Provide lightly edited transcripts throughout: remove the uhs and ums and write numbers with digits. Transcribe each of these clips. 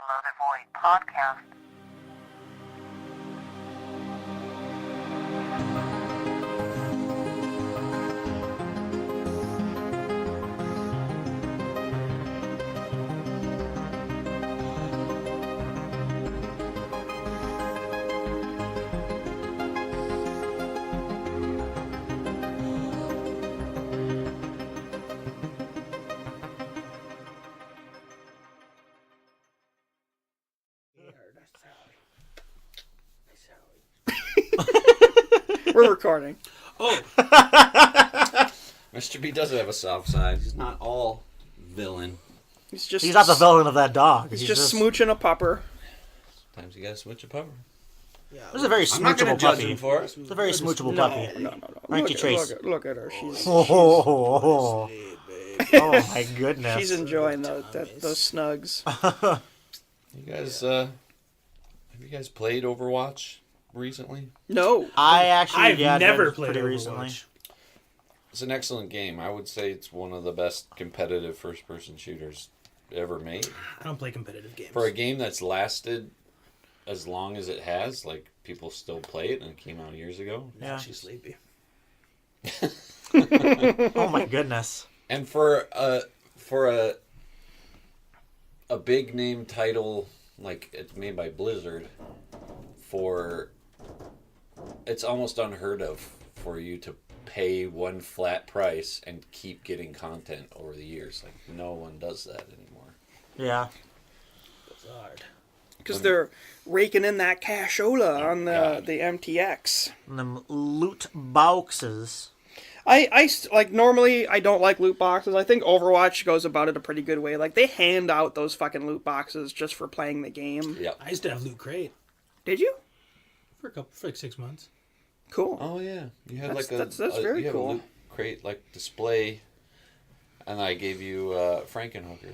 Below the Void podcast. We're recording. Oh, Mr. B doesn't have a soft side. He's not all villain. He's not the villain of that dog. He's just smooching a pupper. Sometimes you gotta switch a pupper. yeah. This is a very I'm not gonna smoochable judge puppy. him for it. It's a very smoochable puppy. No. Aren't you, Trace? Look at her. She's Oh my goodness. she's enjoying those snugs. You guys, have you guys played Overwatch recently? No. I've never played pretty Overwatch. recently. It's an excellent game. I would say it's one of the best competitive first-person shooters ever made. I don't play competitive games. For a game that's lasted as long as it has, like, people still play it, and it came out years ago. Yeah. She's sleepy. Oh my goodness. And for a big name title, like it's made by Blizzard, it's almost unheard of for you to pay one flat price and keep getting content over the years. Like no one does that anymore. Yeah. Bizarre. Because they're raking in that cashola on the MTX. And them loot boxes. Normally I don't like loot boxes. I think Overwatch goes about it a pretty good way. Like they hand out those fucking loot boxes just for playing the game. Yep. I used to have Loot Crate Did you? for like 6 months. Cool. Oh yeah, you had That's very you had cool. a loot crate like display, and I gave you Frankenhooker.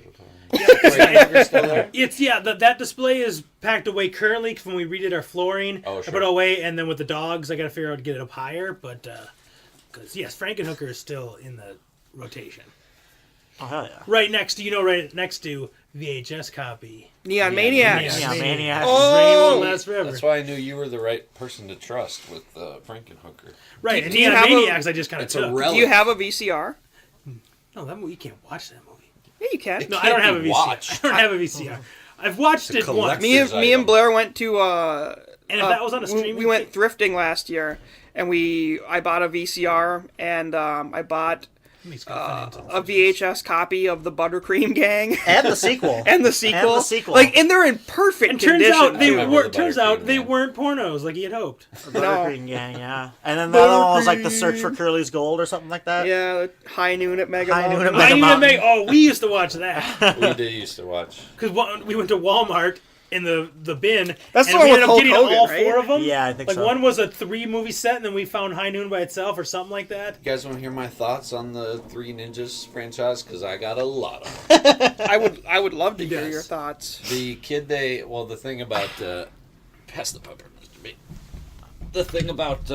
Frankenhooker still there? It's that display is packed away currently from when we redid our flooring. Oh, I sure. put it away, and then with the dogs, I got to figure out to get it up higher. But because yes, Frankenhooker is still in the rotation. Oh hell yeah. Right next to VHS copy. Neon Maniacs. Yeah, Maniacs. Oh! Last forever. That's why I knew you were the right person to trust with Frankenhooker. Right, and Do you Neon have a- Maniacs I just kind of It's a took. relic. Do you have a VCR? No, that movie, you can't watch that movie. Yeah, you can. No, I don't have a be VCR. watched. I don't have a VCR. I've watched it once. collector's Me and item. Blair went to And if that was on a streaming we went thrifting last year, and I bought a VCR, and I bought He's got financial a VHS copy of the Buttercream Gang And the sequel. and the sequel. And the sequel. Like, and they're in perfect And turns condition. out they remember were. the Turns out Buttercream they Gang. weren't pornos like he had hoped. Buttercream Gang, yeah. And then the other one was like the Search for Curly's Gold or something like that. Yeah, High Noon at Mega High Noon Mountain. at Mega Mountain. Oh, we used to watch that We did used to watch. because we went to Walmart in the bin. That's the and one we with ended up Hulk getting Hogan, all right? four of them. Yeah, I think like so. one was a 3-movie set, and then we found High Noon by itself or something like that. You guys want to hear my thoughts on the Three Ninjas franchise? Because I got a lot of them. I would love to He hear does. your thoughts. The the thing about pass the pepper, Mr. B. The thing about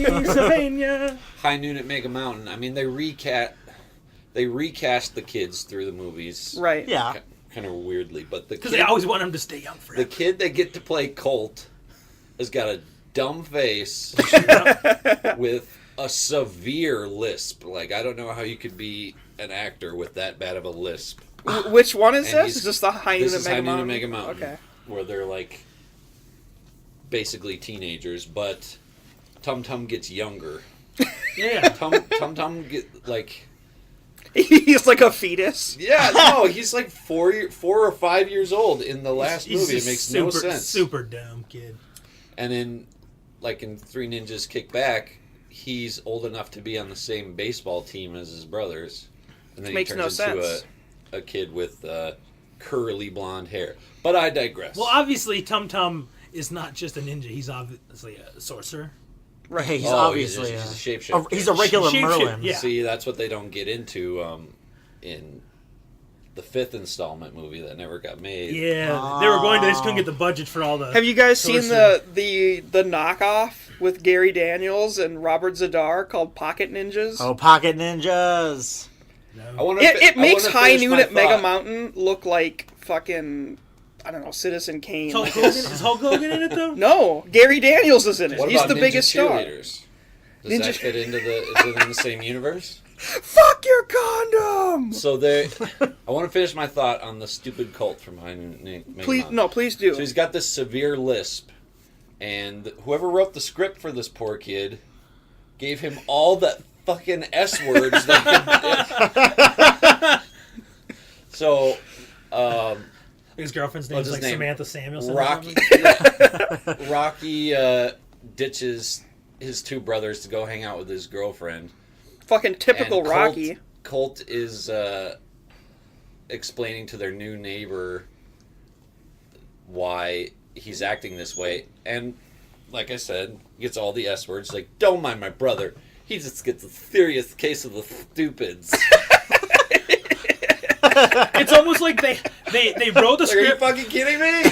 Pennsylvania. High Noon at Mega Mountain. I mean, they recast the kids through the movies. Right. Yeah. Kind of weirdly, but Because they always want him to stay young forever. the kid that get to play Colt has got a dumb face with a severe lisp. Like, I don't know how you could be an actor with that bad of a lisp. Which one is And this? Is this the High Noon This at is Mega High Noon at Mountain? Mega Mountain. Okay. Where they're like basically teenagers, but Tum Tum gets younger. Yeah. Tum Tum get like He's like a fetus. yeah, no, he's like 4 or 5 years old in the last He's movie. It just makes no sense. Super dumb kid. And in Three Ninjas Kick Back, he's old enough to be on the same baseball team as his brothers. And then Makes he no turns into sense. a kid with curly blonde hair. But I digress. Well, obviously, Tum Tum is not just a ninja. He's obviously a sorcerer. Right. He's Oh, obviously he's a shapeshifter. he's a regular Shape- Merlin. yeah. See, that's what they don't get into in the 5th installment movie that never got made. Yeah, they were going to. They just couldn't get the budget for all the. Have you guys seen sorcery. the knockoff with Gary Daniels and Robert Zadar called Pocket Ninjas? Oh, Pocket Ninjas. I wanna It I makes wanna High finish Noon my at Mega thought. Mountain look like fucking I don't know, Citizen Kane. Is Hulk Hogan, is Hulk Hogan in it though? No, Gary Daniels is in it. What He's about the Ninja biggest star. Cheerleaders? Does that fit into the? Is it in the same universe? Fuck your condom. So I want to finish my thought on the stupid cult from behind. Please do. So he's got this severe lisp, and whoever wrote the script for this poor kid gave him all the fucking S words. So, His girlfriend's name is like Samantha Samuelson. Rocky ditches his two brothers to go hang out with his girlfriend. Fucking typical And Rocky. Colt is explaining to their new neighbor why he's acting this way. And, like I said, gets all the S words. Like, don't mind my brother. He just gets a serious case of the stupids. It's almost like they wrote the Like, are you script. fucking kidding me?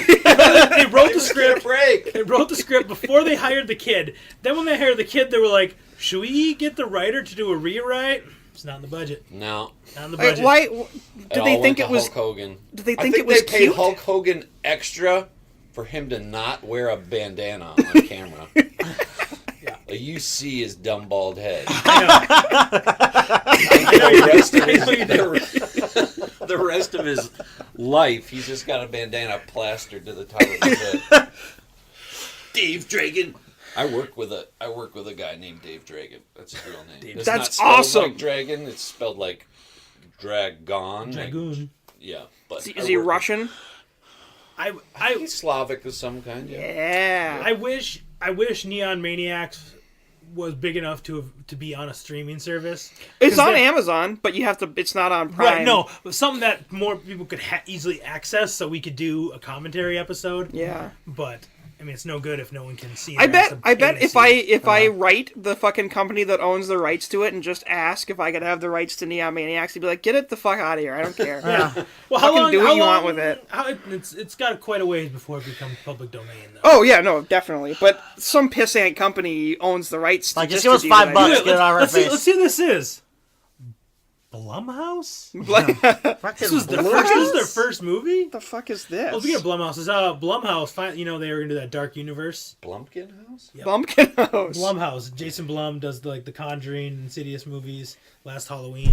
They wrote the script. Break. They wrote the script before they hired the kid. Then when they hired the kid, they were like, "Should we get the writer to do a rewrite?" It's not in the budget. No. Not in the Wait, budget. why? It Did all they went think to it was? Hulk Hogan? Did they I think think it was they paid cute? Hulk Hogan extra for him to not wear a bandana on camera. Like, you see his dumb bald head. The rest of his life, he's just got a bandana plastered to the top of his head. Dave Dragon. I work with a guy named Dave Dragon. That's his real name. It's That's not spelled awesome. Like Dragon. It's spelled like Dragon. Dragoon. Yeah, but Is he Russian? He's Slavic of some kind. Yeah. Yeah. I wish Neon Maniacs was big enough to be on a streaming service. It's 'Cause on then- Amazon, but you have to. It's not on Prime. Right, no, something that more people could easily access, so we could do a commentary episode. Yeah. But I mean, it's no good if no one can see. I it. It has bet. to I bet pay if to I see it. if I write the fucking company that owns the rights to it and just ask if I could have the rights to Neon Maniacs, he'd be like, "Get it the fuck out of here! I don't care." Yeah. Well, how Fucking long? do what how you long, want with it. It's got quite a ways before it becomes public domain, though. Oh yeah, no, definitely. But some pissant company owns the rights to Like, just give us distribute $5 it. to get it on our let's see. face. Let's see who this is. Blumhouse. This was their first movie. What the fuck is this? Well, speaking of Blumhouse, Blumhouse. You know they were into that dark universe. Blumpkin House? Yep. Bumpkin House. Blumhouse. Jason Blum does the Conjuring, Insidious movies, Last Halloween.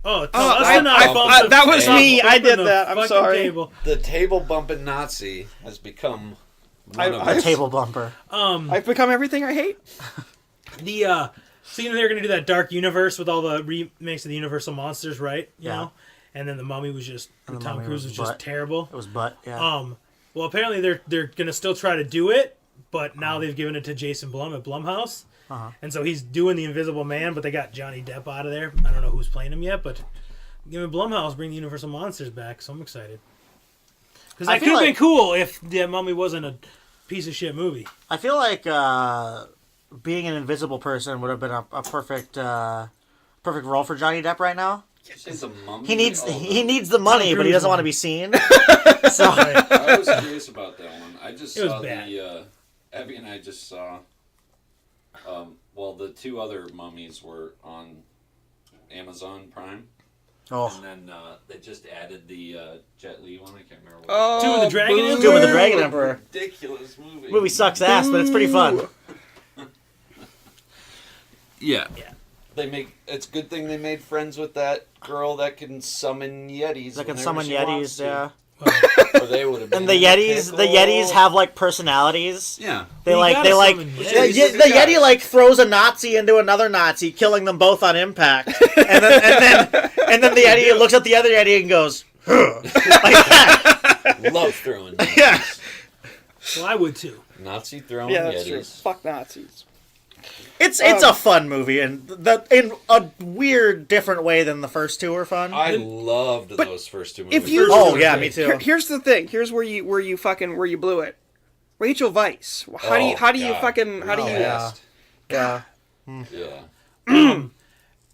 That was me. I did that. I'm sorry. Table. The table bumping Nazi has become one of A his table bumper. I've become everything I hate. So you know they're gonna do that dark universe with all the remakes of the Universal monsters, right? You know, and then the Mummy was just with Tom Mummy Cruise was was just butt. terrible. It was butt, yeah. Well, apparently they're gonna still try to do it, but now they've given it to Jason Blum at Blumhouse, and so he's doing the Invisible Man, but they got Johnny Depp out of there. I don't know who's playing him yet, but give me Blumhouse, bring the Universal monsters back, so I'm excited. Because that could have been cool if the Mummy wasn't a piece of shit movie. I feel like being an invisible person would have been a perfect role for Johnny Depp right now. He needs the money, but he doesn't want to be seen. So I was curious about that one. I just It was saw bad. Abby and I just saw. The two other mummies were on Amazon Prime. Oh, And then they just added the Jet Li one. I can't remember what. Oh, Two with the Dragon boo. Emperor? Two with the Dragon Emperor. Ridiculous movie. Movie sucks ass, but it's pretty fun. Yeah. It's a good thing they made friends with that girl that can summon Yetis. That can whenever summon she wants Yetis, to. yeah. Or they would have been And the in a Yetis pickle. have like personalities. Yeah. They You like gotta they like summon the Yetis. Yeti like throws a Nazi into another Nazi, killing them both on impact. and then the Yeti looks at the other Yeti and goes, "Huh." Like that. Love throwing. Yeah. Well, I would too. Nazi throwing Yeah, that's true. Yetis. Fuck Nazis. It's a fun movie, and in a weird, different way than the first two were fun. I loved those first two movies. if you- Oh yeah, me too. Here's the thing. Here's where you blew it. Rachel Weisz. How do you Yeah. Yeah. Yeah.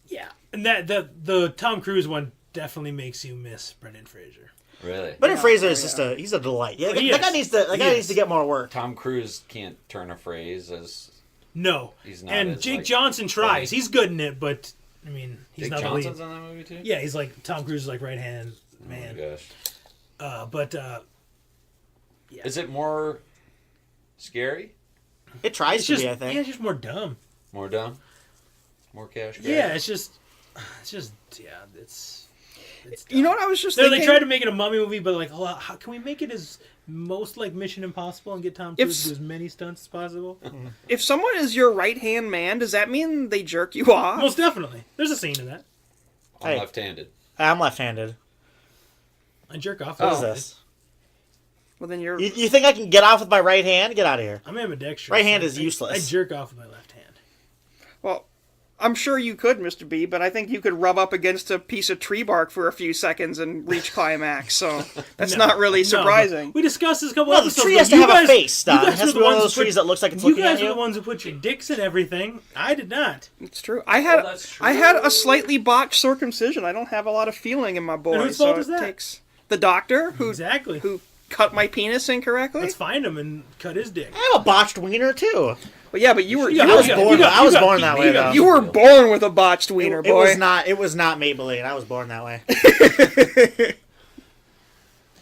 Yeah, and the Tom Cruise one definitely makes you miss Brendan Fraser. Really? Brendan Fraser is he's a delight. Yeah, He that guy is. needs to get more work. Tom Cruise can't turn a phrase as No, He's not and as, Jake like, Johnson tries. funny. He's good in it, but I mean, he's Jake not Johnson's the lead. on that movie too. Yeah, he's like Tom Cruise's like right hand Oh man. my gosh. But yeah. Is it more scary? It tries It's to just, be, I think. yeah, it's just more dumb. More dumb? More cash grab? Yeah, it's just, yeah, it's You know what I was just they thinking? tried to make it a mummy movie, but like, oh, how can we make it as most like Mission Impossible and get Tom Cruise to do as many stunts as possible? If someone is your right-hand man, does that mean they jerk you off? Most definitely. There's a scene in that. I'm Hey. left-handed. I'm left-handed. I jerk off. What is this? Well, then you're... You think I can get off with my right hand? Get out of here. I'm ambidextrous. Right hand I- is useless. I jerk off with my left hand. Well, I'm sure you could, Mr. B, but I think you could rub up against a piece of tree bark for a few seconds and reach climax, so that's No, not really no, surprising. but we discussed this a couple No, the episodes tree ago. has to You have a guys- face, Don. you It guys has were to the be one of ones those who put- trees that looks like it's You looking guys at were you. the ones who put your dicks in everything. I did not. It's true. I had that's true. I had a slightly botched circumcision. I don't have a lot of feeling in my boy, And whose so fault it is that? takes the doctor who Exactly. who cut my penis incorrectly. Let's find him and cut his dick. I have a botched wiener, too. But yeah, but you were You you, I was got- born. you got- I was you got born beat. that You way, got- though. you were born with a botched wiener, It boy. was not. It was not Maybelline. I was born that way.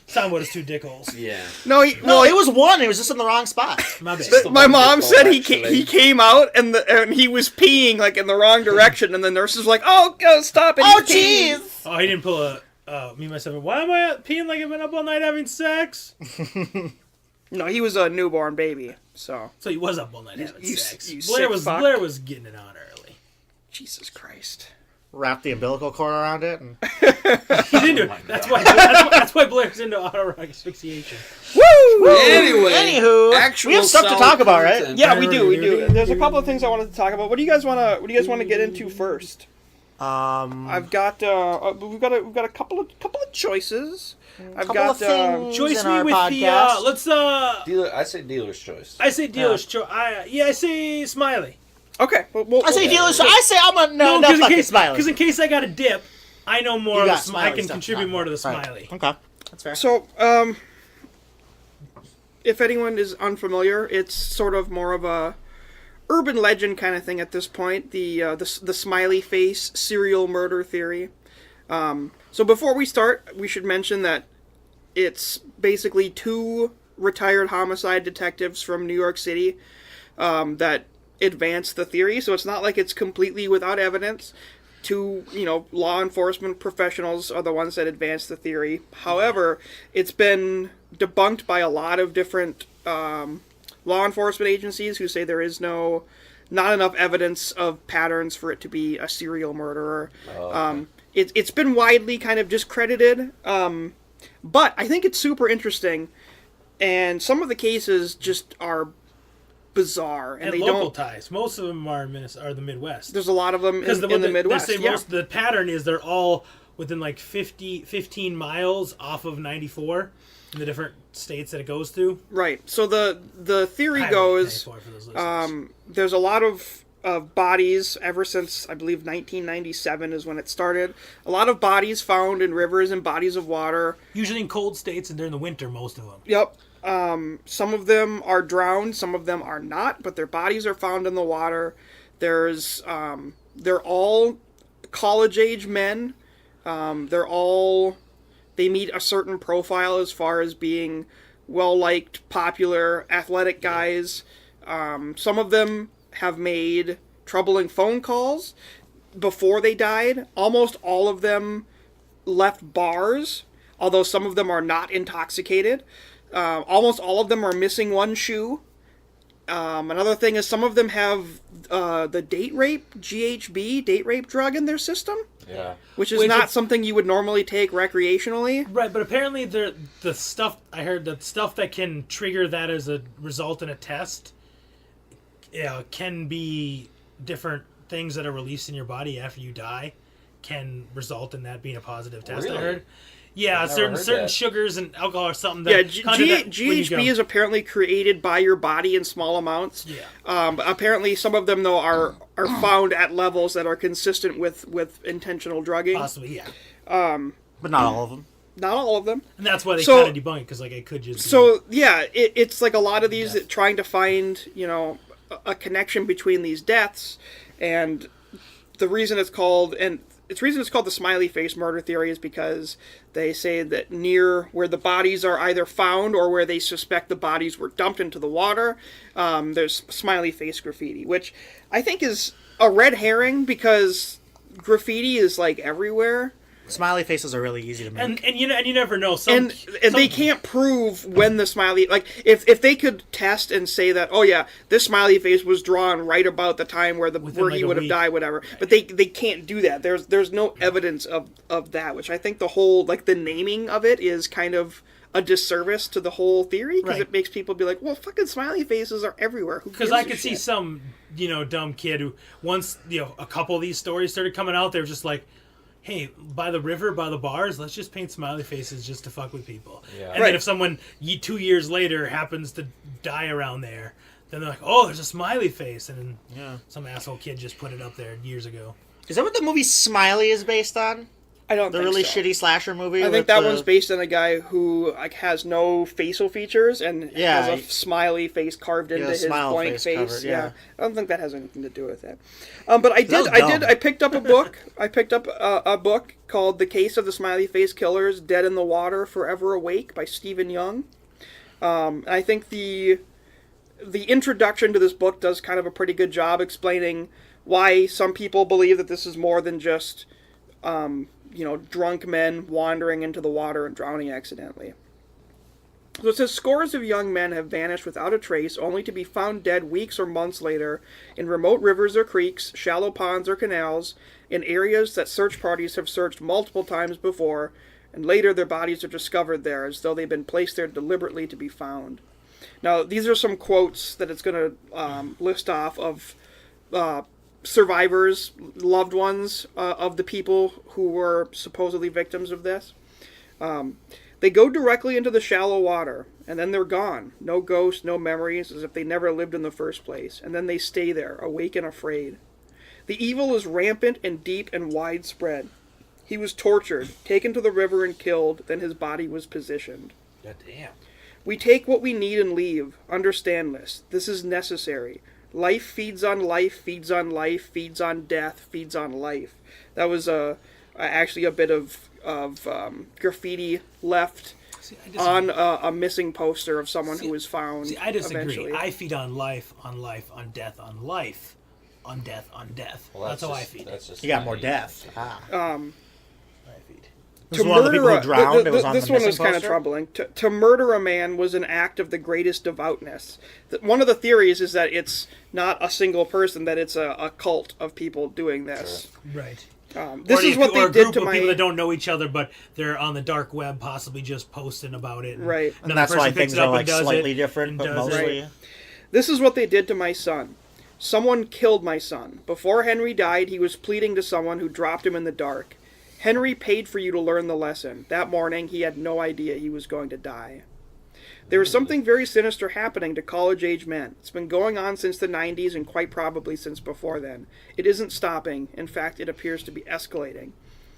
Sound what is two dick holes. Yeah. No, No, it was one. It was just in the wrong spot. My bad. the my one mom dick said hole, he actually. he came out and he was peeing like in the wrong direction, and the nurse was like, "Oh, stop it!" Oh, he's peeing." jeez. Oh, he didn't pull a me myself. Why am I peeing like I've been up all night having sex? No, he was a newborn baby, so So he was up all night having you sex. sick Blair fuck. was getting it on early. Jesus Christ. Wrap the umbilical cord around it. And... He's into it. That's why Blair's into autoerotic asphyxiation. Woo! Anyway, Anywho, actual we have stuff to solid talk about, right? content. Yeah, we do. There's a couple of things I wanted to talk about. What do you guys want to get into first? I've got we've got a couple of choices. I've couple got of things Choice in me our with podcast. let's I say dealer's choice. I say dealer's choice. I say Smiley. okay. Well, I say dealer. So I say I'm a no fucking Smiley. Because in case I got a dip, I know more. You Of got the, I Smiley can stuff. contribute more to the Right. Smiley. Okay, that's fair. So if anyone is unfamiliar, it's sort of more of a urban legend kind of thing at this point. The Smiley Face serial murder theory. So before we start, we should mention that it's basically two retired homicide detectives from New York City that advance the theory. So it's not like it's completely without evidence. Two, law enforcement professionals are the ones that advance the theory. However, it's been debunked by a lot of different law enforcement agencies who say there is not enough evidence of patterns for it to be a serial murderer. Okay. It's been widely kind of discredited, but I think it's super interesting, and some of the cases just are bizarre, and they local don't. ties. Most of them are the Midwest. There's a lot of them in the Midwest. They say Yeah. the pattern is they're all within like 15 miles off of 94 in the different states that it goes through. Right. So the theory Highway goes, 94 for those listeners. there's a lot of bodies ever since, I believe, 1997 is when it started. A lot of bodies found in rivers and bodies of water. Usually in cold states and during the winter, most of them. Yep. Some of them are drowned, some of them are not, but their bodies are found in the water. They're all college-age men. They meet a certain profile as far as being well-liked, popular, athletic guys. Some of them have made troubling phone calls before they died. Almost all of them left bars, although some of them are not intoxicated. Almost all of them are missing one shoe. Another thing is some of them have the date rape, GHB, date rape drug in their system, Yeah. which is not something you would normally take recreationally. Right, but apparently the stuff I heard, the stuff that can trigger that as a result in a test, can be different things that are released in your body after you die, can result in that being a positive test. Really? I heard. Yeah, I've never certain heard that. sugars and alcohol or something Yeah, that GHB is apparently created by your body in small amounts. Yeah. But apparently some of them, though, are found at levels that are consistent with intentional drugging. possibly, yeah. But not all of them. Not all of them. And that's why they So- kind of debunk it, because like it could just be, So, yeah, it's like a lot of these trying to find, a connection between these deaths, and the reason it's called, and reason it's called the Smiley Face murder theory is because they say that near where the bodies are either found or where they suspect the bodies were dumped into the water, there's smiley face graffiti, which I think is a red herring because graffiti is like everywhere. Smiley faces are really easy to make. And you never know. And they can't prove when the smiley... Like, if they could test and say that, oh yeah, this smiley face was drawn right about the time where he would have died, whatever. But they can't do that. There's no evidence of that, which I think the whole, like, the naming of it is kind of a disservice to the whole theory, because it makes people be like, well, fucking smiley faces are everywhere. Because I could see some, dumb kid who, once, a couple of these stories started coming out, they were just like, hey, by the river, by the bars, let's just paint smiley faces just to fuck with people. Yeah. And then if someone 2 years later happens to die around there, then they're like, oh, there's a smiley face. And then some asshole kid just put it up there years ago. Is that what the movie Smiley is based on? I don't the think really so. Shitty slasher movie? I think that one's based on a guy who has no facial features and has a smiley face carved into his blank face. Covered, yeah. I don't think that has anything to do with it. But I picked up a book. I picked up a book called The Case of the Smiley Face Killers, Dead in the Water, Forever Awake by Stephen Young. I think the introduction to this book does kind of a pretty good job explaining why some people believe that this is more than just drunk men wandering into the water and drowning accidentally. So it says, scores of young men have vanished without a trace, only to be found dead weeks or months later in remote rivers or creeks, shallow ponds or canals, in areas that search parties have searched multiple times before, and later their bodies are discovered there as though they've been placed there deliberately to be found. Now, these are some quotes that it's going to list off of survivors, loved ones of the people who were supposedly victims of this. They go directly into the shallow water, and then they're gone. No ghosts, no memories, as if they never lived in the first place. And then they stay there, awake and afraid. The evil is rampant and deep and widespread. He was tortured, taken to the river and killed, then his body was positioned. God damn. We take what we need and leave. Understand this. This is necessary. Life feeds on life, feeds on life, feeds on death, feeds on life. That was actually a bit of graffiti left on a missing poster of someone who was found. I disagree. Eventually. I feed on life, on life, on death, on life, on death, on death. Well, that's how I feed. You got more death. To murder this one was kind of troubling. To murder a man was an act of the greatest devoutness. One of the theories is that it's not a single person; that it's a cult of people doing this. Sure. Right. This is what they did to my people that don't know each other, but they're on the dark web, possibly just posting about it. Right, and that's why things are like slightly different, but mostly. Right. This is what they did to my son. Someone killed my son. Before Henry died, he was pleading to someone who dropped him in the dark. Henry paid for you to learn the lesson. That morning, he had no idea he was going to die. There is something very sinister happening to college-age men. It's been going on since the 90s and quite probably since before then. It isn't stopping. In fact, it appears to be escalating.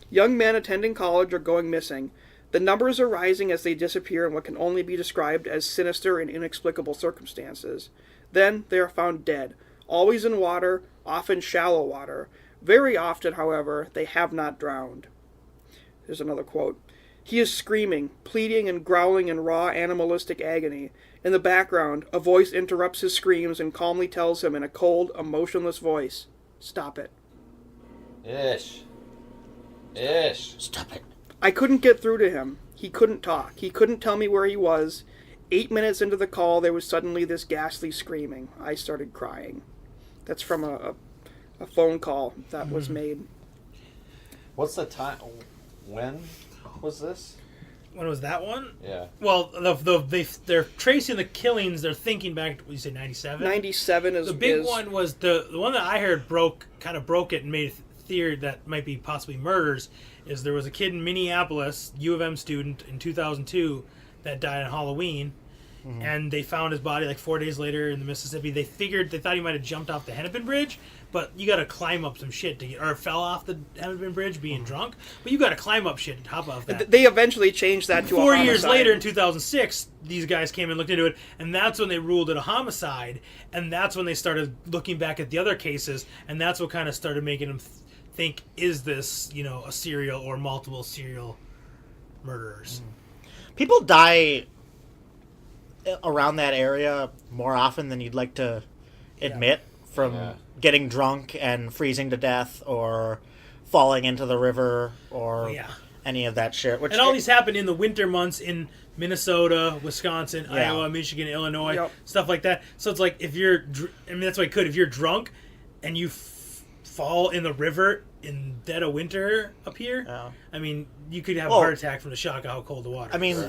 Young men attending college are going missing. The numbers are rising as they disappear in what can only be described as sinister and inexplicable circumstances. Then they are found dead, always in water, often shallow water. Very often, however, they have not drowned. Here's another quote. He is screaming, pleading and growling in raw animalistic agony. In the background, a voice interrupts his screams and calmly tells him in a cold, emotionless voice, "Stop it." Ish. Stop it. I couldn't get through to him. He couldn't talk. He couldn't tell me where he was. 8 minutes into the call, there was suddenly this ghastly screaming. I started crying. That's from a phone call that was made. What's the time? When was this? When was that one? Yeah. Well, they're tracing the killings. They're thinking back to, what did you say, 97? 97 is... The big one was, the one that I heard broke it and made a theory that might be possibly murders, is there was a kid in Minneapolis, U of M student, in 2002, that died on Halloween. Mm-hmm. And they found his body like 4 days later in the Mississippi. They thought he might have jumped off the Hennepin Bridge, but you got to climb up some shit to get, or fell off the Hennepin Bridge being drunk. But you got to climb up shit and hop off that. They eventually changed that to 4 years later, in 2006, these guys came and looked into it, and that's when they ruled it a homicide. And that's when they started looking back at the other cases, and that's what kind of started making them think think, is this, a serial or multiple serial murderers? People die around that area more often than you'd like to admit from getting drunk and freezing to death or falling into the river or any of that shit. And all these happen in the winter months in Minnesota, Wisconsin, Iowa, Michigan, Illinois, stuff like that. So it's like if you're, that's why if you're drunk and you fall in the river in dead of winter up here, you could have a heart attack from the shock of how cold the water is.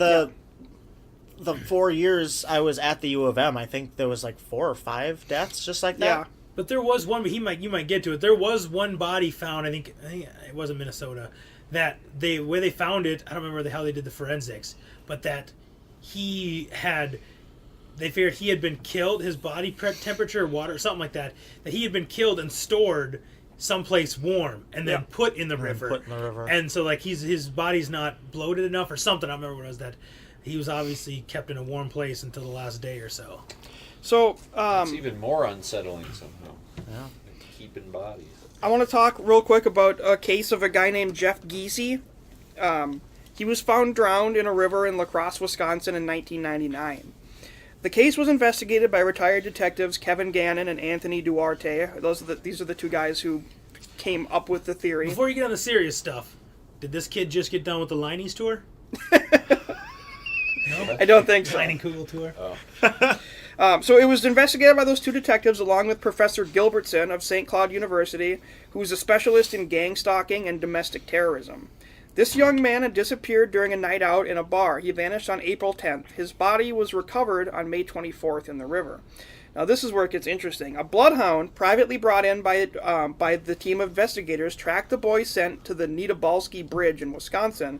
The 4 years I was at the U of M, I think there was like 4 or 5 deaths just like that. Yeah. But there was one, you might get to it. There was one body found, I think it was in Minnesota, that where they found it, I don't remember how they did the forensics, but that they figured he had been killed, his body temperature, water, something like that he had been killed and stored someplace warm and then put in the river. And so like his body's not bloated enough or something, I don't remember what it was, that he was obviously kept in a warm place until the last day or so. So, it's even more unsettling somehow. Yeah. Keeping bodies. I want to talk real quick about a case of a guy named Jeff Giese. He was found drowned in a river in La Crosse, Wisconsin in 1999. The case was investigated by retired detectives Kevin Gannon and Anthony Duarte. These are the two guys who came up with the theory. Before you get on the serious stuff, did this kid just get done with the Liney's tour? No? I don't think so. Leinenkugel tour? Oh. So it was investigated by those two detectives along with Professor Gilbertson of St. Cloud University, who is a specialist in gang stalking and domestic terrorism. This young man had disappeared during a night out in a bar. He vanished on April 10th. His body was recovered on May 24th in the river. Now this is where it gets interesting. A bloodhound, privately brought in by the team of investigators, tracked the boy's scent to the Nitabalski Bridge in Wisconsin,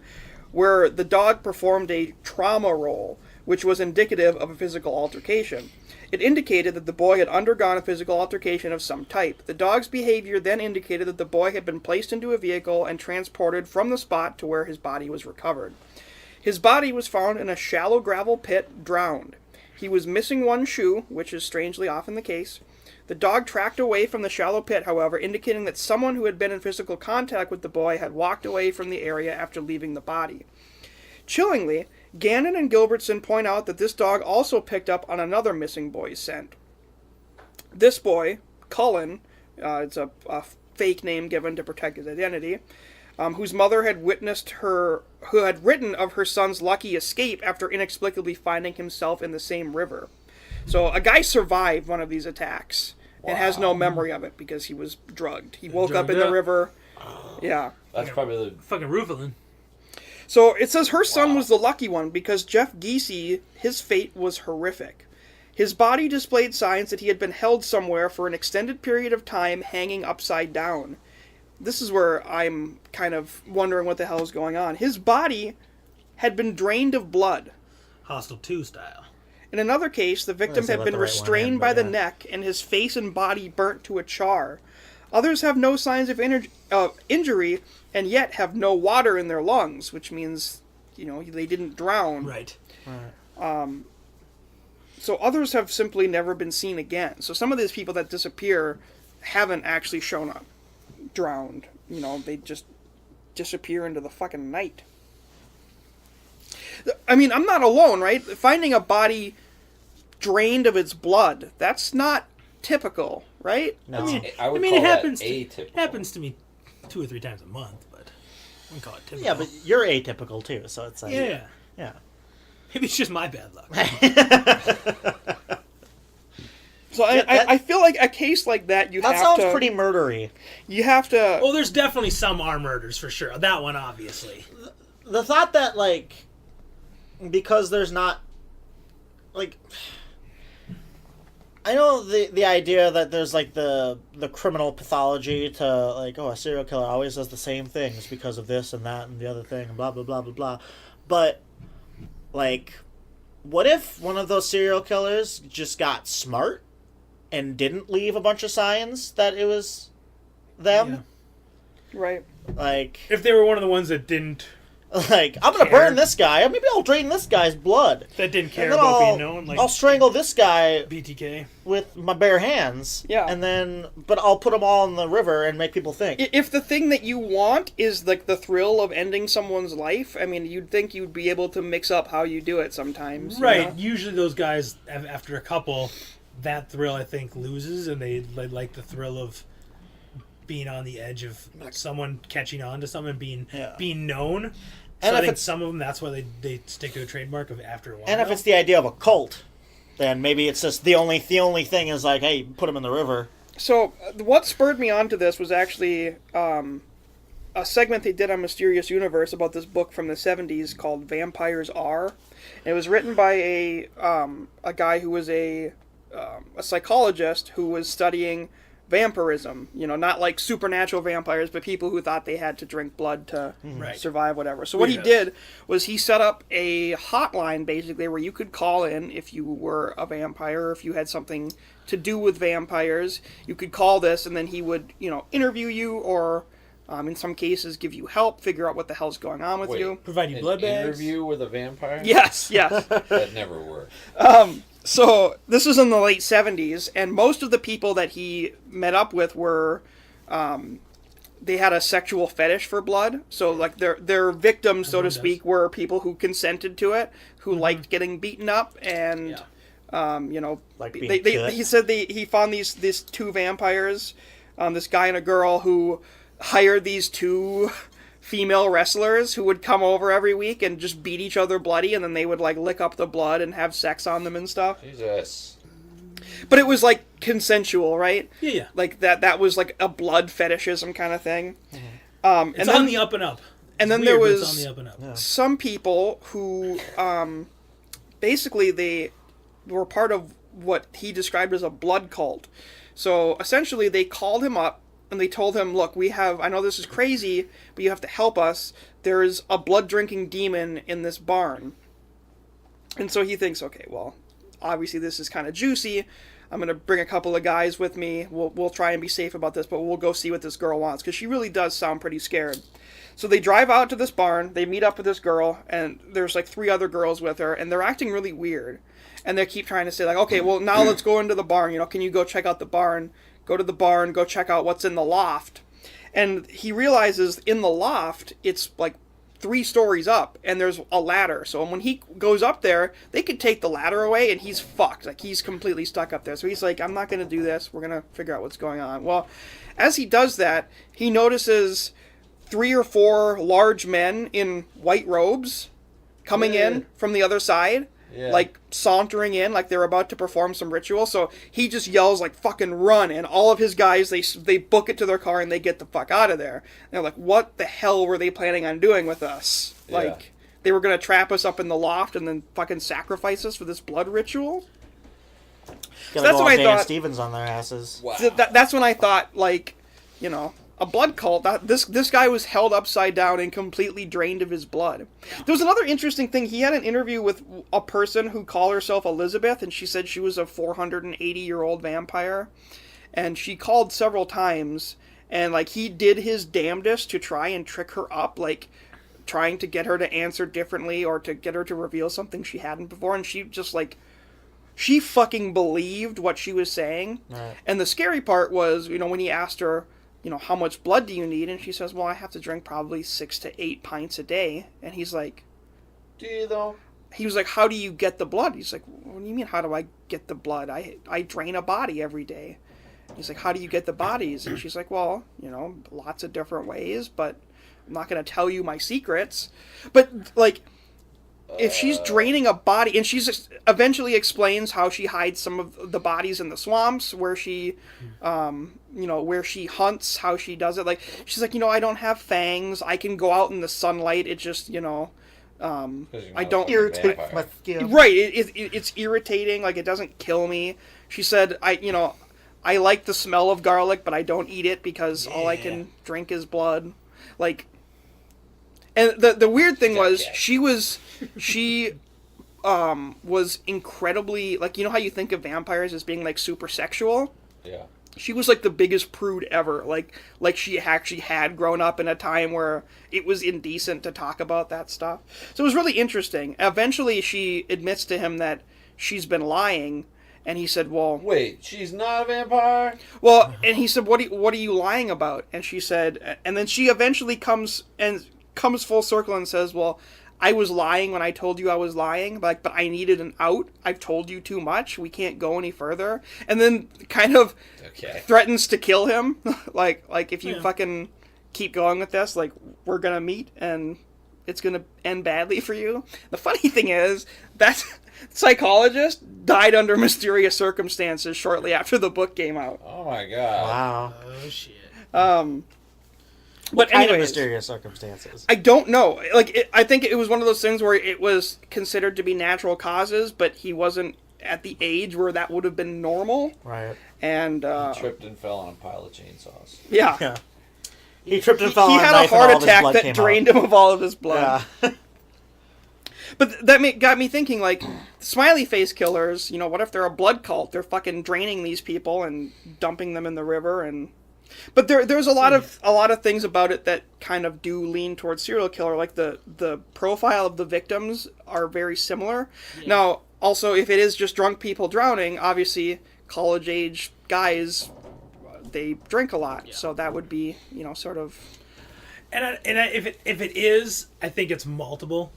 where the dog performed a trauma roll, which was indicative of a physical altercation. It indicated that the boy had undergone a physical altercation of some type. The dog's behavior then indicated that the boy had been placed into a vehicle and transported from the spot to where his body was recovered. His body was found in a shallow gravel pit, drowned. He was missing one shoe, which is strangely often the case. The dog tracked away from the shallow pit, however, indicating that someone who had been in physical contact with the boy had walked away from the area after leaving the body. Chillingly, Gannon and Gilbertson point out that this dog also picked up on another missing boy's scent. This boy, Cullen, it's a fake name given to protect his identity, whose mother had who had written of her son's lucky escape after inexplicably finding himself in the same river. So a guy survived one of these attacks and has no memory of it because he was drugged. He woke up in the river. Yeah. That's probably the fucking Rufalin. So it says her son was the lucky one because Jeff Giese, his fate was horrific. His body displayed signs that he had been held somewhere for an extended period of time hanging upside down. This is where I'm kind of wondering what the hell is going on. His body had been drained of blood. Hostel 2 style. In another case, the victim had been restrained by the neck and his face and body burnt to a char. Others have no signs of injury and yet have no water in their lungs, which means, they didn't drown. Right. So others have simply never been seen again. So some of these people that disappear haven't actually shown up drowned. They just disappear into the fucking night. I mean, I'm not alone, right? Finding a body drained of its blood, that's not typical, right? No. I would it call happens that atypical. happens to me 2 or 3 times a month, but I wouldn't call it typical. Yeah, but you're atypical too, so it's like... Yeah. Yeah. Maybe it's just my bad luck. So I feel like a case like that, that sounds pretty murdery. You have to... Well, there's definitely some are murders for sure. That one, obviously. The thought that, because there's not... I know the idea that there's, the criminal pathology to, a serial killer always does the same things because of this and that and the other thing and blah, blah, blah, blah, blah. But, what if one of those serial killers just got smart and didn't leave a bunch of signs that it was them? Yeah. Right. If they were one of the ones that didn't Like, I'm gonna burn this guy. Maybe I'll drain this guy's blood. That didn't care And then about being known. Like I'll strangle this guy BTK. with my bare hands. Yeah. And then, but I'll put them all in the river and make people think. If the thing that you want is like the thrill of ending someone's life, I mean, you'd think you'd be able to mix up how you do it sometimes. you Right. know? Usually those guys, after a couple, that thrill, I think, loses, and they like the thrill of being on the edge of someone catching on to someone, being known. So And I if think it's- some of them, that's why they stick to a trademark of after a while. And if it's the idea of a cult, then maybe it's just the only thing is like, hey, put them in the river. So, what spurred me on to this was actually a segment they did on Mysterious Universe about this book from the 70s called Vampires Are. It was written by a guy who was a psychologist who was studying vampirism. You know, not like supernatural vampires, but people who thought they had to drink blood to Right. survive, whatever. So what he did was he set up a hotline, basically, where you could call in if you were a vampire, or if you had something to do with vampires. You could call this, and then he would, interview you, or in some cases give you help, figure out what the hell's going on with Wait. you. provide you An blood bags. interview with a vampire? Yes, yes. That never worked. So this was in the late 70s, and most of the people that he met up with were, they had a sexual fetish for blood. So like their victims, so to Everyone speak, were people who consented to it, who liked getting beaten up, and Like being they, cut. he said he found these two vampires, this guy and a girl, who hired these two female wrestlers who would come over every week and just beat each other bloody, and then they would like lick up the blood and have sex on them and stuff. Jesus. But it was like consensual, right? Yeah. Like that was like a blood fetishism kind of thing. It's and on then the up and up. and then It's there weird, but was it's on the up and up. some people who basically they were part of what he described as a blood cult. So essentially they called him up and they told him, look, I know this is crazy, but you have to help us. There's a blood-drinking demon in this barn. And so he thinks, okay, well, obviously this is kind of juicy. I'm going to bring a couple of guys with me. We'll try and be safe about this, but we'll go see what this girl wants, because she really does sound pretty scared. So they drive out to this barn, they meet up with this girl, and there's like 3 other girls with her, and they're acting really weird. And they keep trying to say, like, okay, well, now let's go into the barn. Can you go check out the barn? Go to the barn, go check out what's in the loft. And he realizes in the loft, it's like 3 stories up, and there's a ladder. So when he goes up there, they could take the ladder away, and he's fucked. Like, he's completely stuck up there. So he's like, I'm not going to do this. We're going to figure out what's going on. Well, as he does that, he notices 3 or 4 large men in white robes coming in from the other side. Yeah. Like sauntering in, like they're about to perform some ritual. So he just yells like, fucking run, and all of his guys, they book it to their car and they get the fuck out of there. And they're like, what the hell were they planning on doing with us? Yeah. Like, they were gonna trap us up in the loft and then fucking sacrifice us for this blood ritual? Gotta that's go what all I Dan thought. Stevens on their asses. Wow. So that's when I thought, like, a blood cult. This guy was held upside down and completely drained of his blood. There was another interesting thing. He had an interview with a person who called herself Elizabeth, and she said she was a 480-year-old vampire. And she called several times, and, like, he did his damnedest to try and trick her up, like, trying to get her to answer differently or to get her to reveal something she hadn't before. And she just, like, she fucking believed what she was saying. Right. And the scary part was, when he asked her, how much blood do you need? And she says, well, I have to drink probably 6 to 8 pints a day. And he's like, Do you, though? he was like, how do you get the blood? He's like, what do you mean, how do I get the blood? I drain a body every day. He's like, how do you get the bodies? And she's like, well, lots of different ways, but I'm not going to tell you my secrets. But, like, if she's draining a body, and she's eventually explains how she hides some of the bodies in the swamps, where she, where she hunts, how she does it. Like, she's like, I don't have fangs. I can go out in the sunlight. It just, I don't Irritate Vampire. my skin. Right, it's irritating. Like, it doesn't kill me. She said, I like the smell of garlic, but I don't eat it because all I can drink is blood. Like, and the weird thing was she was incredibly, like, how you think of vampires as being like super sexual. Yeah. she was like the biggest prude ever. Like she actually had grown up in a time where it was indecent to talk about that stuff. So it was really interesting. Eventually, she admits to him that she's been lying, and he said, "Well, Wait, she's not a vampire?" well," and he said, what are you lying about?" And she said, and then she eventually comes full circle and says, "Well, I was lying when I told you I was lying, but I needed an out. I've told you too much. We can't go any further." And then kind of threatens to kill him. like if you fucking keep going with this, like, we're going to meet and it's going to end badly for you. The funny thing is, that psychologist died under mysterious circumstances shortly after the book came out. Oh my god. Wow. Oh shit. But Kind of anyways, mysterious circumstances. I don't know. Like, I think it was one of those things where it was considered to be natural causes, but he wasn't at the age where that would have been normal. Right. And He tripped and fell on a pile of chainsaws. yeah. Yeah. He tripped and fell He on a had knife a and all heart of his attack blood that came drained out. him of all of his blood. Yeah. But that got me thinking, like, Smiley Face Killers, what if they're a blood cult? They're fucking draining these people and dumping them in the river, and... But there's a lot of things about it that kind of do lean towards serial killer. Like the profile of the victims are very similar. Yeah. Now, also, if it is just drunk people drowning, obviously college age guys, they drink a lot, so that would be sort of. If it is, I think it's multiple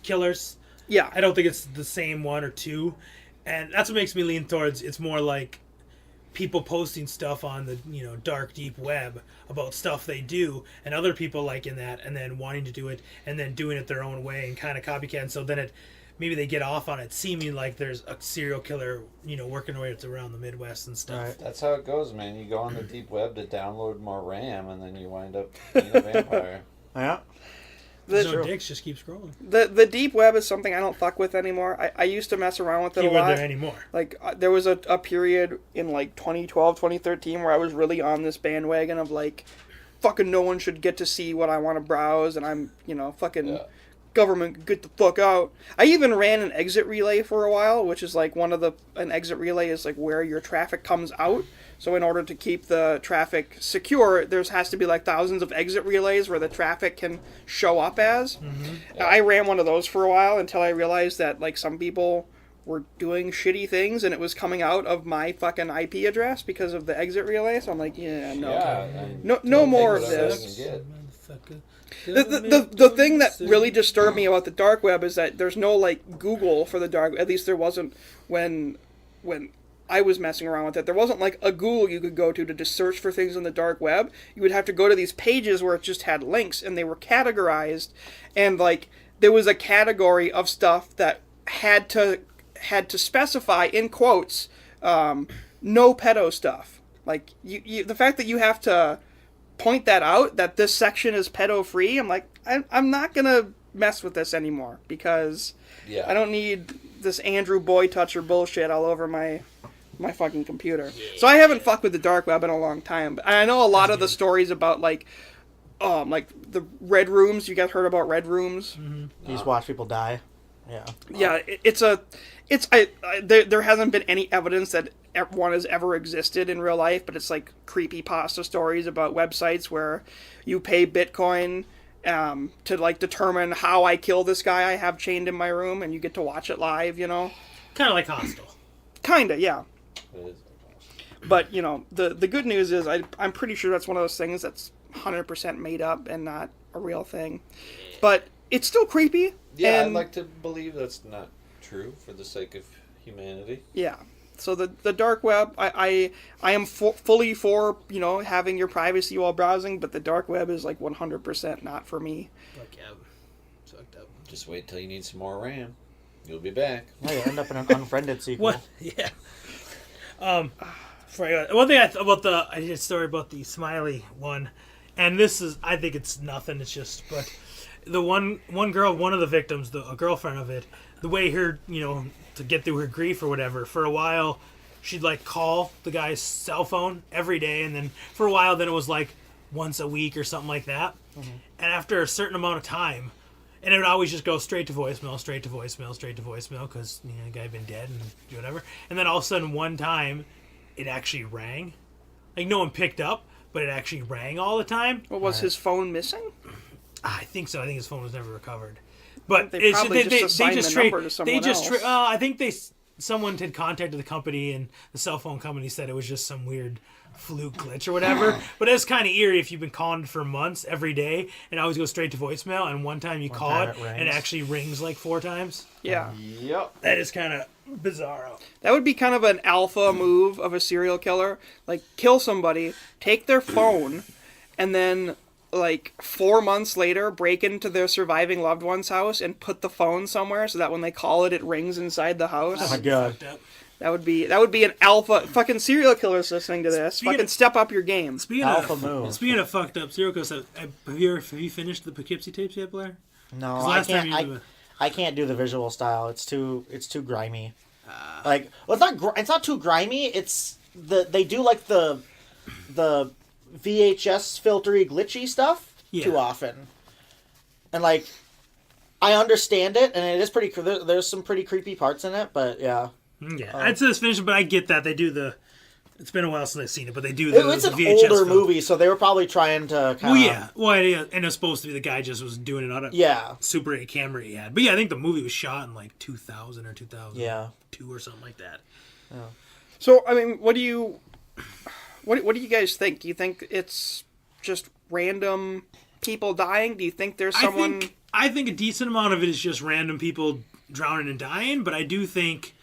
killers. Yeah, I don't think it's the same one or two, and that's what makes me lean towards it's more like people posting stuff on the dark deep web about stuff they do, and other people liking that and then wanting to do it and then doing it their own way and kind of copycat. So then maybe they get off on it seeming like there's a serial killer working away around the Midwest and stuff. Right. That's how it goes, man. You go on the deep web to download more RAM, and then you wind up being a vampire. Yeah. No dicks, just keep scrolling. The deep web is something I don't fuck with anymore. I used to mess around with it a lot. There anymore. Like, there was a period in, like, 2012, 2013 where I was really on this bandwagon of, like, fucking no one should get to see what I want to browse, and I'm, fucking government, get the fuck out. I even ran an exit relay for a while, which is, like, an exit relay is, like, where your traffic comes out. So in order to keep the traffic secure, there has to be like thousands of exit relays where the traffic can show up as. Mm-hmm. Yeah. I ran one of those for a while until I realized that like some people were doing shitty things and it was coming out of my fucking IP address because of the exit relay. So I'm like, no more of this. The thing that really disturbed me about the dark web is that there's no like Google for the dark. At least there wasn't when I was messing around with it. There wasn't like a Google you could go to just search for things on the dark web. You would have to go to these pages where it just had links and they were categorized, and like there was a category of stuff that had to specify in quotes no pedo stuff. Like you the fact that you have to point that out that this section is pedo free, I'm like I'm not gonna mess with this anymore because I don't need this Andrew Boy Toucher bullshit all over my fucking computer. So I haven't fucked with the dark web in a long time. But I know a lot of the stories about like the red rooms. You guys heard about red rooms? Mm-hmm. You just watch people die. Yeah. Yeah, there hasn't been any evidence that one has ever existed in real life, but it's like creepypasta stories about websites where you pay Bitcoin to like determine how I kill this guy I have chained in my room, and you get to watch it live. Kind of like Hostel. Kinda, yeah. But the good news is I'm pretty sure that's one of those things that's 100% made up and not a real thing. But it's still creepy. Yeah, I'd like to believe that's not true for the sake of humanity. Yeah. So the dark web, I am fully for having your privacy while browsing, but the dark web is like 100% not for me. Fuck yeah, sucked up. Just wait till you need some more RAM. You'll be back. Yeah, you end up in an unfriended sequel. What? Yeah. One thing I did a story about the Smiley one, and I think it's nothing. It's just, but the one girl, one of the victims, a girlfriend of it, the way her, to get through her grief or whatever, for a while, she'd like call the guy's cell phone every day, and then for a while, then it was like once a week or something like that. Mm-hmm. And after a certain amount of time, and it would always just go straight to voicemail, because the guy had been dead and whatever. And then all of a sudden, one time, it actually rang, Like no one picked up, but it actually rang all the time. What was his phone missing? I think so. I think his phone was never recovered. But They probably just assigned the number to someone else. I think someone had contacted the company, and the cell phone company said it was just some weird fluke glitch or whatever. But it's kind of eerie if you've been calling for months every day, and it always goes straight to voicemail, and one time you call it, and it actually rings like 4 times. Yeah. Yep. That is kind of bizarro. That would be kind of an alpha move of a serial killer. Like, kill somebody, take their phone, and then, like, 4 months later, break into their surviving loved one's house and put the phone somewhere so that when they call it, it rings inside the house. Oh my god. That would be an alpha. Fucking serial killers listening to this. Fucking step up your game. Alpha move. Speaking of fucked up serial killers, have you finished the Poughkeepsie tapes yet, Blair? No, last I time can't. you I can't do the visual style. It's too grimy. Well, it's not too grimy. It's they do like the VHS filtery glitchy stuff too often, and like I understand it, and it is pretty. There's some pretty creepy parts in it, but yeah. Yeah, I'd say it's finished, but I get that they do the. It's been a while since I've seen it, but they do the. It's an VHS older film. movie, so they were probably trying to kind of. And it's supposed to be the guy just was doing it on a Super 8 camera he had. But yeah, I think the movie was shot in like 2000 or 2002 or something like that. Yeah. So, I mean, what do you guys think? Do you think it's just random people dying? Do you think there's someone? I think a decent amount of it is just random people drowning and dying, but I do think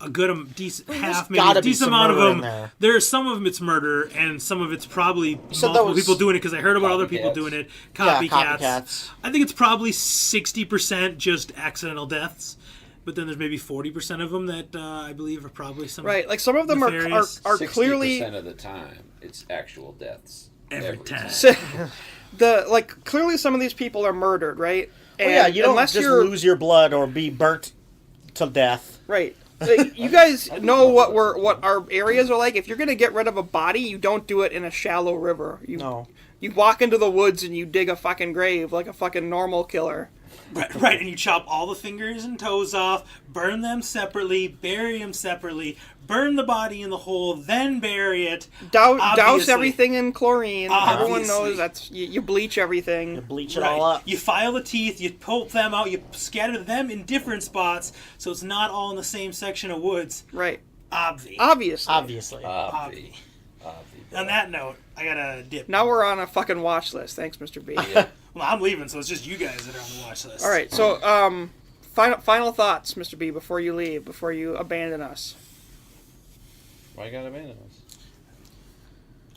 a good decent half, maybe a decent amount of them. There's some of them it's murder, and some of it's probably multiple people doing it because I heard about other people doing it. Copycats. I think it's probably 60% just accidental deaths, but then there's maybe 40% of them that I believe are probably some right. Like some of them are clearly 60% of the time it's actual deaths every time. Clearly some of these people are murdered, right? And you don't just lose your blood or be burnt to death, right? You guys know what our areas are like. If you're gonna get rid of a body, you don't do it in a shallow river. You walk into the woods and you dig a fucking grave like a fucking normal killer. Right, and you chop all the fingers and toes off, burn them separately, bury them separately, burn the body in the hole, then bury it. Douse everything in chlorine. Obviously. Everyone knows that's you bleach everything. You bleach it all up. You file the teeth, you pull them out, you scatter them in different spots, so it's not all in the same section of woods. Right. Obviously. On that note, I gotta dip. Now we're on a fucking watch list. Thanks, Mr. B. Yeah. Well, I'm leaving, so it's just you guys that are on the watch list. All right, so final thoughts, Mr. B, before you leave, before you abandon us. Why you gotta abandon us?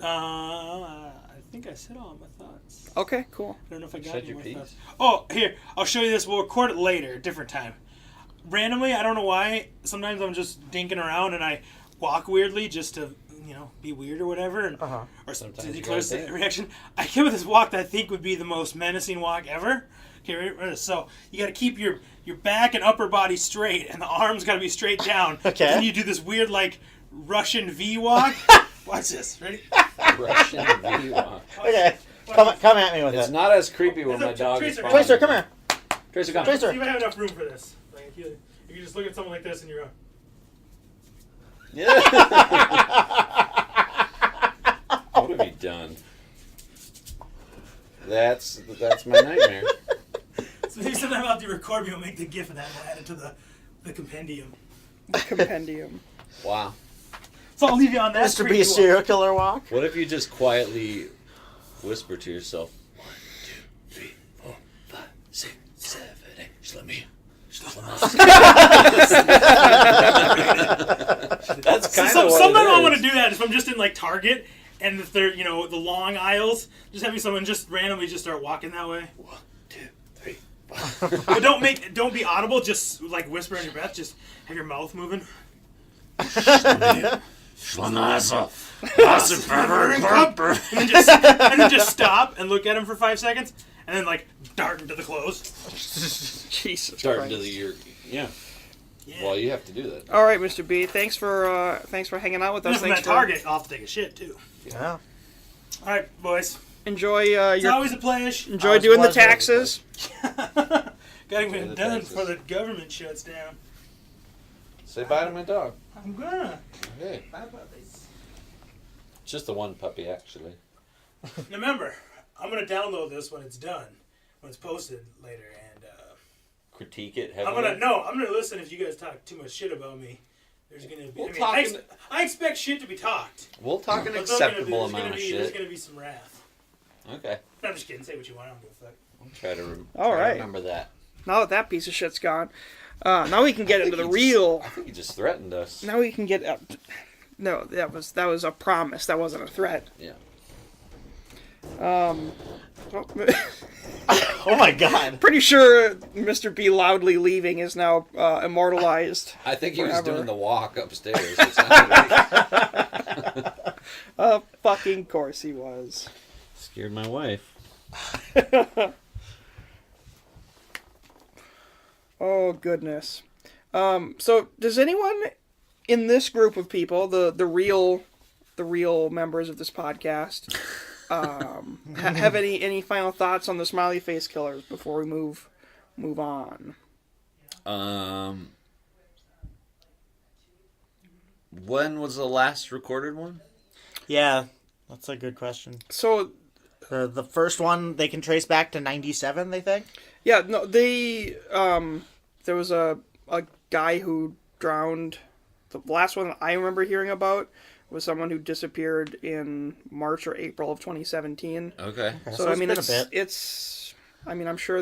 I think I said all my thoughts. Okay, cool. I don't know if I got any more thoughts. Oh, here, I'll show you this. We'll record it later, a different time. Randomly, I don't know why. Sometimes I'm just dinking around and I walk weirdly just to, be weird or whatever. And, or sometimes you close the reaction. I came with this walk that I think would be the most menacing walk ever. Okay, ready? So you got to keep your back and upper body straight, and the arms got to be straight down. Okay. Then you do this weird Russian V walk. Watch this. Ready? Russian V walk. Okay. Come at me with it. It's not as creepy when my dog is following. Tracer, come here. Tracer, come. See if I have enough room for this. If you just look at someone like this and you're Yeah. What have you done? That's my nightmare. So maybe sometime after you record me, we'll make the GIF of that and we'll add it to the compendium. The compendium. Wow. So I'll leave you on that. Mr. B serial killer walk. What if you just quietly whisper to yourself, 1, 2, 3, 4, 5, 6, 7, 8, just let me in. That's kind of sometimes I want to do that if I'm just in Target and if they're the long aisles, just having someone just randomly just start walking that way. 1, 2, 3, 4. But don't be audible. Just whisper in your breath. Just have your mouth moving. And then just stop and look at him for 5 seconds, and then dart into the clothes. Jesus Dart Christ. into the ear. Yeah. Well, you have to do that. All right, Mr. B. Thanks for hanging out with us. Thanks for Target. I'll have to take a shit too. Yeah. All right, boys. Enjoy. It's always a pleasure. Enjoy doing the taxes. Gotta get it done before the government shuts down. Say bye to my dog. I'm gonna. Okay. Bye, puppies. Just the one puppy, actually. Remember, I'm gonna download this when it's done, when it's posted later, and Critique it I'm heavily. gonna listen if you guys talk too much shit about me. There's gonna be. I expect shit to be talked. We'll talk an But acceptable amount of There's shit. gonna be some wrath. Okay. No, I'm just kidding. Say what you want. I don't give a fuck. I'll try to All right. remember that. Now that piece of shit's gone, now we can get into the real. I think he just threatened us. Now we can get. No, that was a promise. That wasn't a threat. Yeah. Oh my god. Pretty sure Mr. B loudly leaving is now immortalized. I think he was forever. doing the walk upstairs. It sounded like Fucking course he was. scared my wife. Oh goodness. So does anyone in this group of people, the real members of this podcast, have any final thoughts on the Smiley Face Killers before we move on? When was the last recorded one? Yeah, that's a good question. So The first one they can trace back to 97, they think? yeah, no, they there was a guy who drowned. The last one I remember hearing about was someone who disappeared in March or April of 2017. Okay. So I mean, it's been a bit. it's. I mean, I'm sure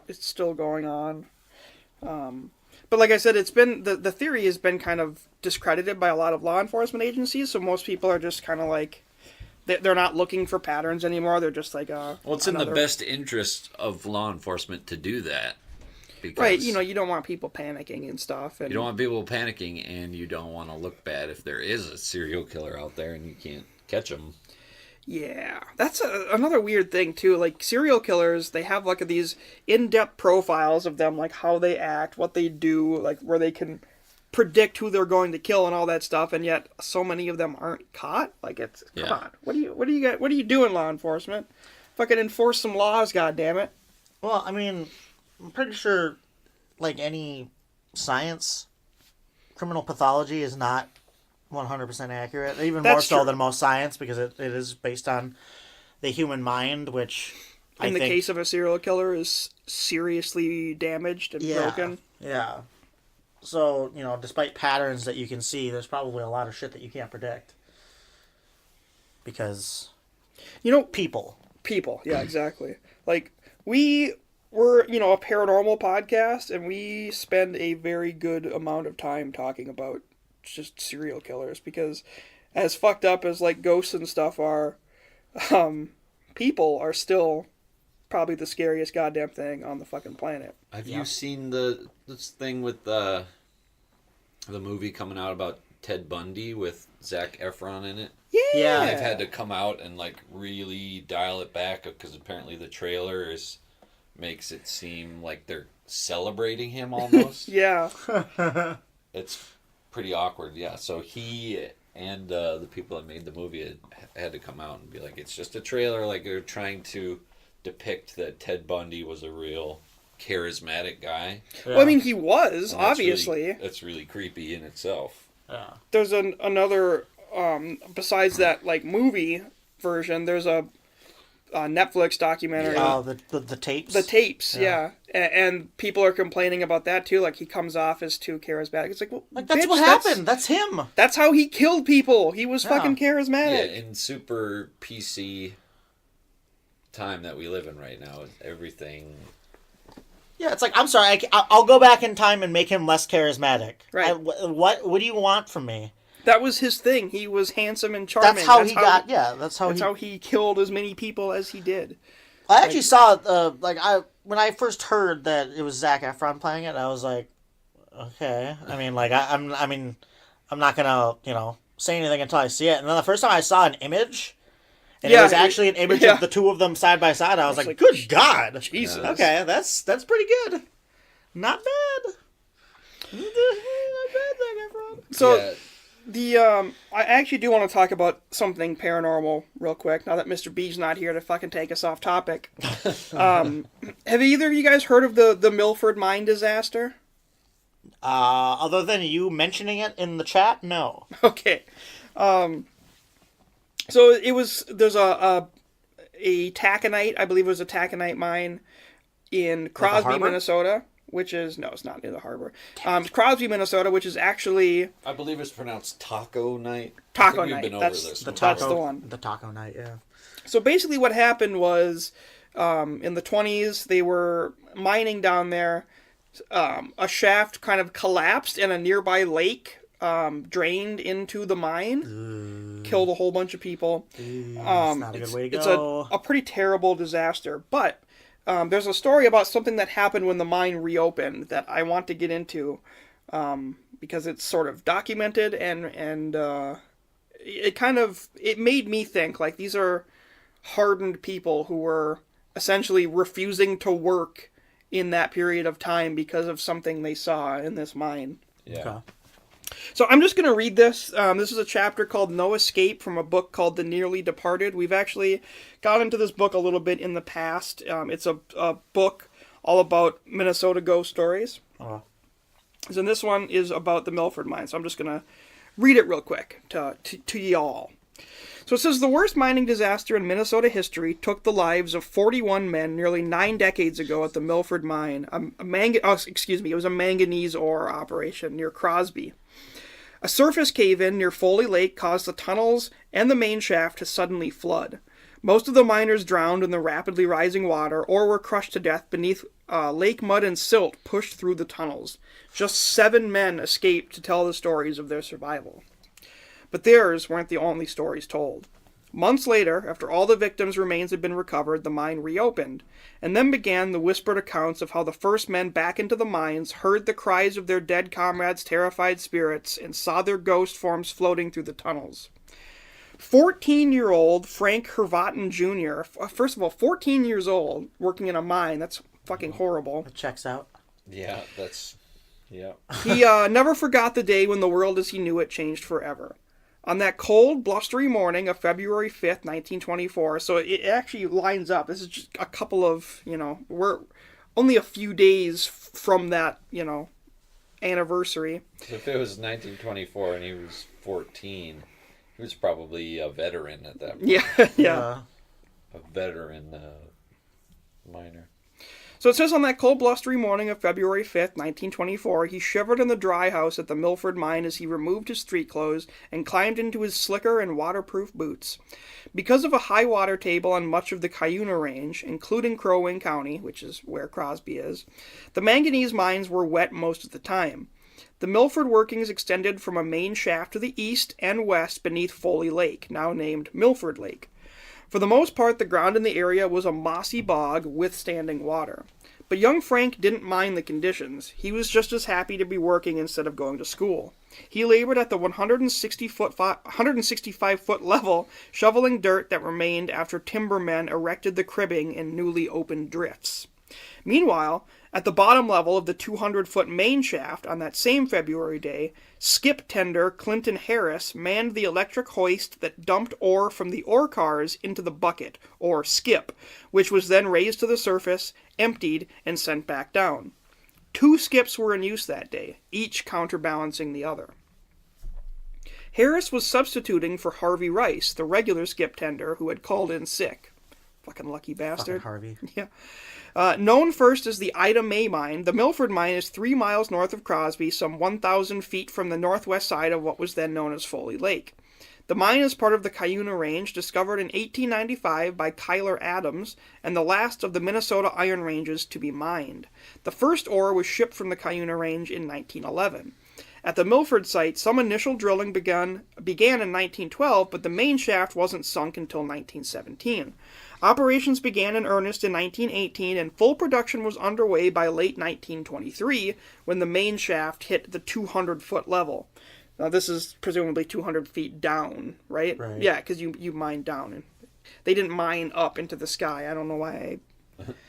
it's still going on. But like I said, it's been the theory has been kind of discredited by a lot of law enforcement agencies. So most people are just kind of like, they're not looking for patterns anymore. They're just like, Well, it's in the best interest of law enforcement to do that. Because right. You don't want people panicking and stuff. And you don't want people panicking, and you don't want to look bad if there is a serial killer out there and you can't catch them. Yeah, that's another weird thing too. Like serial killers, they have like these in-depth profiles of them, like how they act, what they do, like where they can predict who they're going to kill and all that stuff. And yet, so many of them aren't caught. Like come on, what are you doing, law enforcement? Fucking enforce some laws, goddammit. Well, I mean, I'm pretty sure, like any science, criminal pathology is not 100% accurate. Even more That's so true. than most science, because it is based on the human mind, which In the case of a serial killer, is seriously damaged and broken. Yeah. So, despite patterns that you can see, there's probably a lot of shit that you can't predict. Because people. Yeah, exactly. Like, we're, a paranormal podcast, and we spend a very good amount of time talking about just serial killers, because as fucked up as, like, ghosts and stuff are, people are still probably the scariest goddamn thing on the fucking planet. Have you seen this thing with the movie coming out about Ted Bundy with Zac Efron in it? Yeah! They've had to come out and like really dial it back because apparently the trailer makes it seem like they're celebrating him almost. Yeah. It's pretty awkward, yeah. So he and the people that made the movie had to come out and be like, it's just a trailer. Like they're trying to depict that Ted Bundy was a real charismatic guy. Yeah. Well, I mean, he was, And that's obviously. that's really creepy in itself. Yeah. There's another, besides that, like, movie version, there's a Netflix documentary. Oh, the tapes? The tapes, yeah. And people are complaining about that, too. Like, he comes off as too charismatic. It's like, well, Like, that's bitch, what happened. That's him. That's how he killed people. He was fucking Yeah, charismatic. in super PC time that we live in right now, everything. Yeah, it's like, I'm sorry, I'll go back in time and make him less charismatic. Right. What do you want from me? That was his thing. He was handsome and charming. That's how he killed as many people as he did. I actually saw, when I first heard that it was Zac Efron playing it, I was like, okay. I mean, like, I'm not gonna, say anything until I see it. And then the first time I saw an image, and it was actually an image of the two of them side by side, I was like, good God. Jesus. Okay, that's pretty good. Not bad. Not bad, Zac Efron. So, I actually do want to talk about something paranormal real quick, now that Mr. B's not here to fucking take us off topic. Have either of you guys heard of the Milford Mine disaster? Other than you mentioning it in the chat, no. Okay. So there's a taconite, I believe it was a taconite mine in Crosby, harbor? Minnesota, which is, no, it's not near the harbor. Crosby, Minnesota, which is actually I believe it's pronounced Taco Night. Taco I think Night. We've been That's over this. The before. That's the one. The taco night, yeah. So basically what happened was, in the 20s, they were mining down there. A shaft kind of collapsed and a nearby lake drained into the mine, killed a whole bunch of people. It's not a good way to go. It's a pretty terrible disaster. But there's a story about something that happened when the mine reopened that I want to get into because it's sort of documented and it made me think, like, these are hardened people who were essentially refusing to work in that period of time because of something they saw in this mine. Yeah. Okay. So I'm just going to read this. This is a chapter called No Escape from a book called The Nearly Departed. We've actually got into this book a little bit in the past. It's a book all about Minnesota ghost stories. Oh. So this one is about the Milford Mine. So I'm just going to read it real quick to y'all. So it says, the worst mining disaster in Minnesota history took the lives of 41 men nearly 9 decades ago at the Milford Mine. It was a manganese ore operation near Crosby. A surface cave-in near Foley Lake caused the tunnels and the main shaft to suddenly flood. Most of the miners drowned in the rapidly rising water or were crushed to death beneath lake mud and silt pushed through the tunnels. Just 7 men escaped to tell the stories of their survival. But theirs weren't the only stories told. Months later, after all the victims' remains had been recovered, the mine reopened, and then began the whispered accounts of how the first men back into the mines heard the cries of their dead comrades' terrified spirits and saw their ghost forms floating through the tunnels. 14-year-old Frank Hervatten Jr., first of all, 14 years old, working in a mine, that's fucking horrible. It checks out. Yeah, that's... Yeah. He never forgot the day when the world as he knew it changed forever. On that cold, blustery morning of February 5th, 1924, so it actually lines up. This is just a couple of, we're only a few days from that, anniversary. So if it was 1924 and he was 14, he was probably a veteran at that point. Yeah. A veteran miner. So it says on that cold, blustery morning of February 5th, 1924, he shivered in the dry house at the Milford Mine as he removed his street clothes and climbed into his slicker and waterproof boots. Because of a high water table on much of the Cuyuna Range, including Crow Wing County, which is where Crosby is, the manganese mines were wet most of the time. The Milford workings extended from a main shaft to the east and west beneath Foley Lake, now named Milford Lake. For the most part, the ground in the area was a mossy bog with standing water. But young Frank didn't mind the conditions. He was just as happy to be working instead of going to school. He labored at the 165-foot level, shoveling dirt that remained after timbermen erected the cribbing in newly opened drifts. Meanwhile, at the bottom level of the 200-foot main shaft on that same February day, skip tender Clinton Harris manned the electric hoist that dumped ore from the ore cars into the bucket, or skip, which was then raised to the surface, emptied, and sent back down. 2 skips were in use that day, each counterbalancing the other. Harris was substituting for Harvey Rice, the regular skip tender who had called in sick. Fucking lucky bastard. Fucking Harvey. Yeah. Known first as the Ida May Mine, the Milford Mine is 3 miles north of Crosby, some 1,000 feet from the northwest side of what was then known as Foley Lake. The mine is part of the Cuyuna Range, discovered in 1895 by Kyler Adams, and the last of the Minnesota Iron Ranges to be mined. The first ore was shipped from the Cuyuna Range in 1911. At the Milford site, some initial drilling began in 1912, but the main shaft wasn't sunk until 1917. Operations began in earnest in 1918, and full production was underway by late 1923, when the main shaft hit the 200-foot level. Now, this is presumably 200 feet down, right? Right. Yeah, because you mine down. And they didn't mine up into the sky. I don't know why.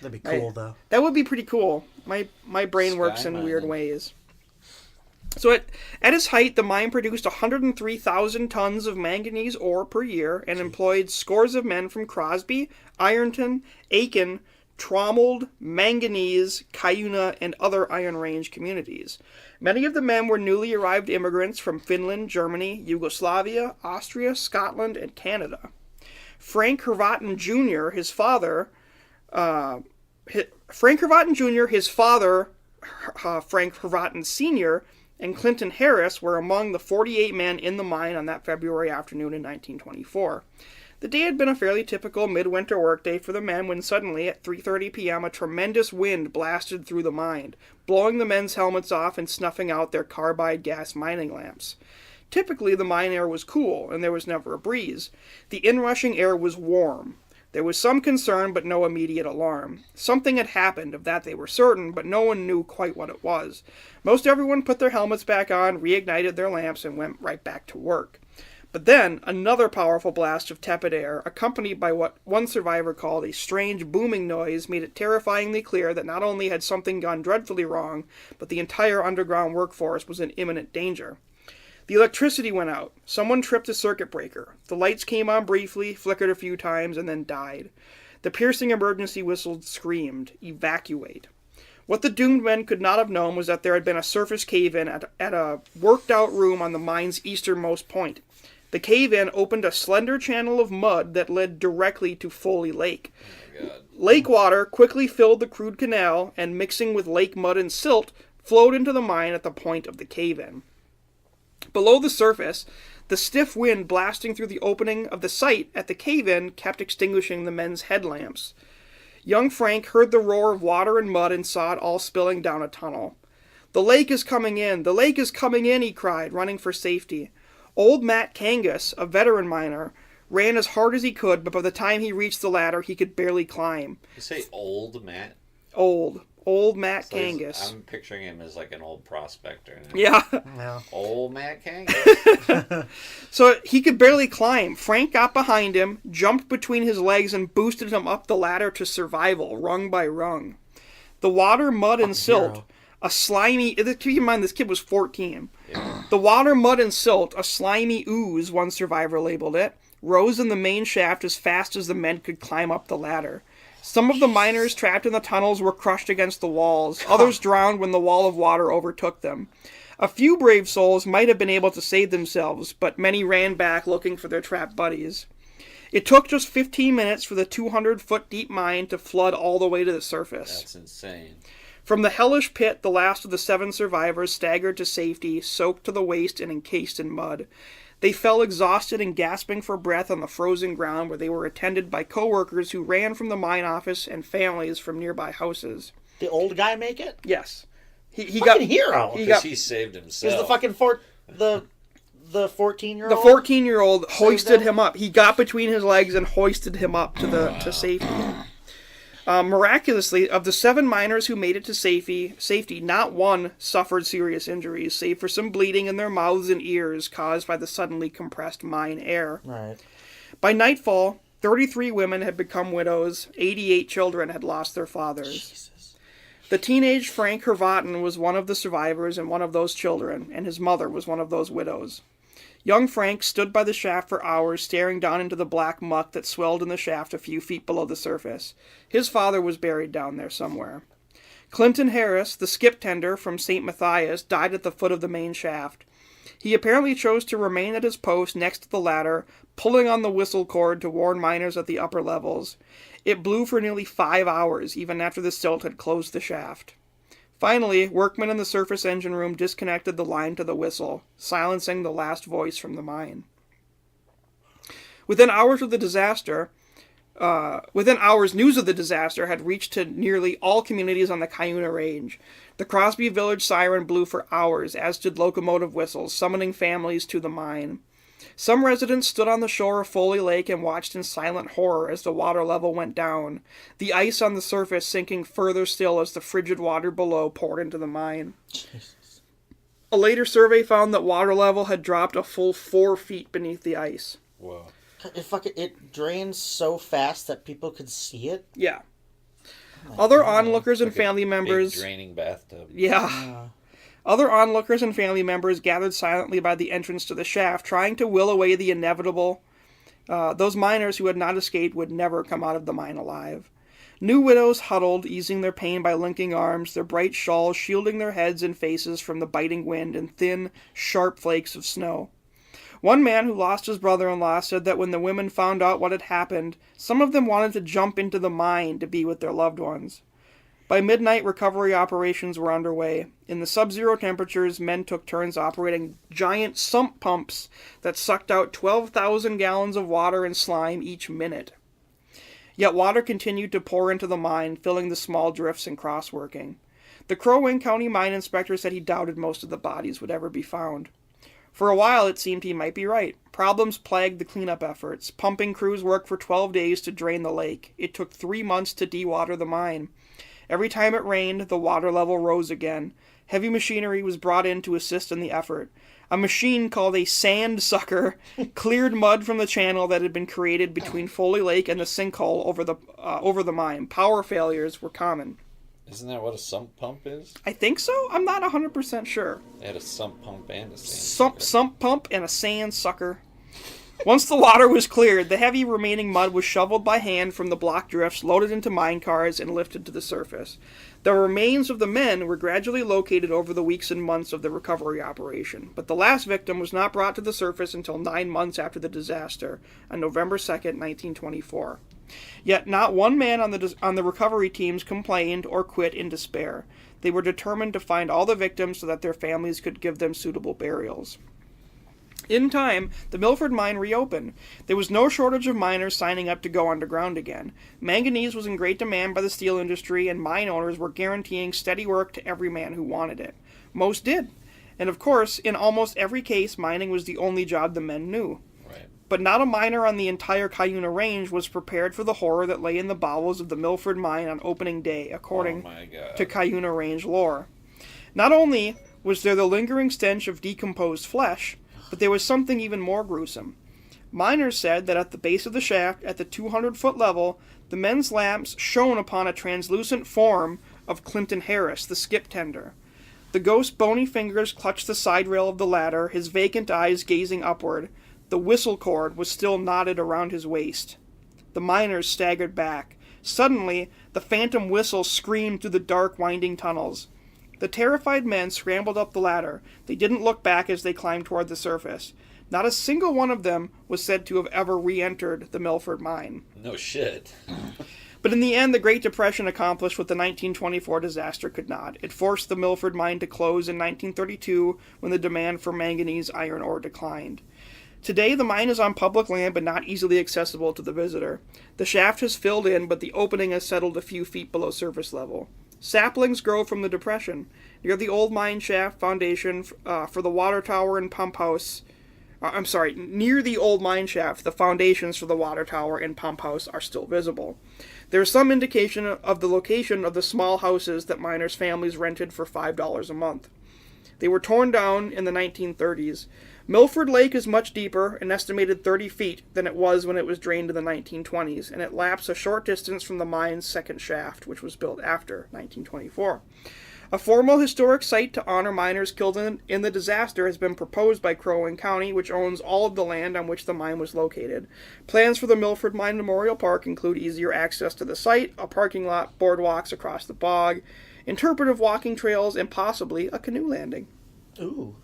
That'd be cool, though. That would be pretty cool. My brain works in weird ways. So at its height, the mine produced 103,000 tons of manganese ore per year and employed scores of men from Crosby, Ironton, Aiken, Trommeled, Manganese, Cuyuna, and other Iron Range communities. Many of the men were newly arrived immigrants from Finland, Germany, Yugoslavia, Austria, Scotland, and Canada. Frank Hrvatin Jr., his father, Frank Hrvatin Sr., and Clinton Harris were among the 48 men in the mine on that February afternoon in 1924. The day had been a fairly typical midwinter workday for the men when suddenly, at 3:30 p.m., a tremendous wind blasted through the mine, blowing the men's helmets off and snuffing out their carbide gas mining lamps. Typically, the mine air was cool, and there was never a breeze. The inrushing air was warm. There was some concern, but no immediate alarm. Something had happened, of that they were certain, but no one knew quite what it was. Most everyone put their helmets back on, reignited their lamps, and went right back to work. But then, another powerful blast of tepid air, accompanied by what one survivor called a strange booming noise, made it terrifyingly clear that not only had something gone dreadfully wrong, but the entire underground workforce was in imminent danger. The electricity went out. Someone tripped a circuit breaker. The lights came on briefly, flickered a few times, and then died. The piercing emergency whistle screamed, "Evacuate." What the doomed men could not have known was that there had been a surface cave-in at a worked-out room on the mine's easternmost point. The cave-in opened a slender channel of mud that led directly to Foley Lake. Oh, God. Lake water quickly filled the crude canal, and mixing with lake mud and silt, flowed into the mine at the point of the cave-in. Below the surface, the stiff wind blasting through the opening of the site at the cave-in kept extinguishing the men's headlamps. Young Frank heard the roar of water and mud and saw it all spilling down a tunnel. "The lake is coming in! The lake is coming in!" he cried, running for safety. Old Matt Kangas, a veteran miner, ran as hard as he could, but by the time he reached the ladder, he could barely climb. You say old Matt? Old Matt So Kangas. I'm picturing him as like an old prospector. Yeah. Old Matt Kangas. So he could barely climb. Frank got behind him, jumped between his legs, and boosted him up the ladder to survival, rung by rung. The water, mud, and silt, a slimy... Keep in mind, this kid was 14. Yeah. The water, mud, and silt, a slimy ooze, one survivor labeled it, rose in the main shaft as fast as the men could climb up the ladder. Some of the miners trapped in the tunnels were crushed against the walls. Others drowned when the wall of water overtook them. A few brave souls might have been able to save themselves, but many ran back looking for their trapped buddies. It took just 15 minutes for the 200-foot-deep mine to flood all the way to the surface. That's insane. From the hellish pit, the last of the 7 survivors staggered to safety, soaked to the waist and encased in mud. They fell exhausted and gasping for breath on the frozen ground where they were attended by co-workers who ran from the mine office and families from nearby houses. The old guy make it? Yes. He Fucking got hero. Because he saved himself. He's the fucking the 14-year-old? The 14-year-old hoisted him up. He got between his legs and hoisted him up to safety. Miraculously, of the 7 miners who made it to safety, not one suffered serious injuries, save for some bleeding in their mouths and ears caused by the suddenly compressed mine air. Right. By nightfall, 33 women had become widows, 88 children had lost their fathers. Jesus. The teenage Frank Hrvatin was one of the survivors and one of those children, and his mother was one of those widows. Young Frank stood by the shaft for hours, staring down into the black muck that swelled in the shaft a few feet below the surface. His father was buried down there somewhere. Clinton Harris, the skip tender from St. Matthias, died at the foot of the main shaft. He apparently chose to remain at his post next to the ladder, pulling on the whistle cord to warn miners at the upper levels. It blew for nearly 5 hours, even after the silt had closed the shaft. Finally, workmen in the surface engine room disconnected the line to the whistle, silencing the last voice from the mine. Within hours, news of the disaster had reached to nearly all communities on the Cuyuna Range. The Crosby Village siren blew for hours, as did locomotive whistles, summoning families to the mine. Some residents stood on the shore of Foley Lake and watched in silent horror as the water level went down, the ice on the surface sinking further still as the frigid water below poured into the mine. Jesus. A later survey found that water level had dropped a full 4 feet beneath the ice. Whoa. It drains so fast that people could see it? Yeah. Other onlookers and Like family a members... big draining bathtub. Yeah. Other onlookers and family members gathered silently by the entrance to the shaft, trying to will away the inevitable. Those miners who had not escaped would never come out of the mine alive. New widows huddled, easing their pain by linking arms, their bright shawls shielding their heads and faces from the biting wind and thin, sharp flakes of snow. One man who lost his brother-in-law said that when the women found out what had happened, some of them wanted to jump into the mine to be with their loved ones. By midnight, recovery operations were underway. In the sub-zero temperatures, men took turns operating giant sump pumps that sucked out 12,000 gallons of water and slime each minute. Yet water continued to pour into the mine, filling the small drifts and cross-working. The Crow Wing County mine inspector said he doubted most of the bodies would ever be found. For a while, it seemed he might be right. Problems plagued the cleanup efforts. Pumping crews worked for 12 days to drain the lake. It took 3 months to dewater the mine. Every time it rained, the water level rose again. Heavy machinery was brought in to assist in the effort. A machine called a sand sucker cleared mud from the channel that had been created between Foley Lake and the sinkhole over the mine. Power failures were common. Isn't that what a sump pump is? I think so. I'm not 100% sure. They had a sump pump and a sand Sump pump and a sand sucker. Once the water was cleared, the heavy remaining mud was shoveled by hand from the block drifts, loaded into mine cars, and lifted to the surface. The remains of the men were gradually located over the weeks and months of the recovery operation, but the last victim was not brought to the surface until 9 months after the disaster, on November 2nd, 1924. Yet not one man on the recovery teams complained or quit in despair. They were determined to find all the victims so that their families could give them suitable burials. In time, the Milford Mine reopened. There was no shortage of miners signing up to go underground again. Manganese was in great demand by the steel industry, and mine owners were guaranteeing steady work to every man who wanted it. Most did. And of course, in almost every case, mining was the only job the men knew. Right. But not a miner on the entire Cuyuna Range was prepared for the horror that lay in the bowels of the Milford Mine on opening day, according to Cuyuna Range lore. Not only was there the lingering stench of decomposed flesh, but there was something even more gruesome. Miners said that at the base of the shaft, at the 200-foot level, the men's lamps shone upon a translucent form of Clinton Harris, the skip tender. The ghost's bony fingers clutched the side rail of the ladder, his vacant eyes gazing upward. The whistle cord was still knotted around his waist. The miners staggered back. Suddenly, the phantom whistle screamed through the dark, winding tunnels. The terrified men scrambled up the ladder. They didn't look back as they climbed toward the surface. Not a single one of them was said to have ever re-entered the Milford Mine. No shit. But in the end, the Great Depression accomplished what the 1924 disaster could not. It forced the Milford Mine to close in 1932 when the demand for manganese iron ore declined. Today, the mine is on public land but not easily accessible to the visitor. The shaft has filled in, but the opening has settled a few feet below surface level. Saplings grow from the depression. Near the old mine shaft foundation for the water tower and pump house... near the old mine shaft, the foundations for the water tower and pump house are still visible. There is some indication of the location of the small houses that miners' families rented for $5 a month. They were torn down in the 1930s. Milford Lake is much deeper, an estimated 30 feet, than it was when it was drained in the 1920s, and it laps a short distance from the mine's second shaft, which was built after 1924. A formal historic site to honor miners killed in the disaster has been proposed by Crow Wing County, which owns all of the land on which the mine was located. Plans for the Milford Mine Memorial Park include easier access to the site, a parking lot, boardwalks across the bog, interpretive walking trails, and possibly a canoe landing. Ooh.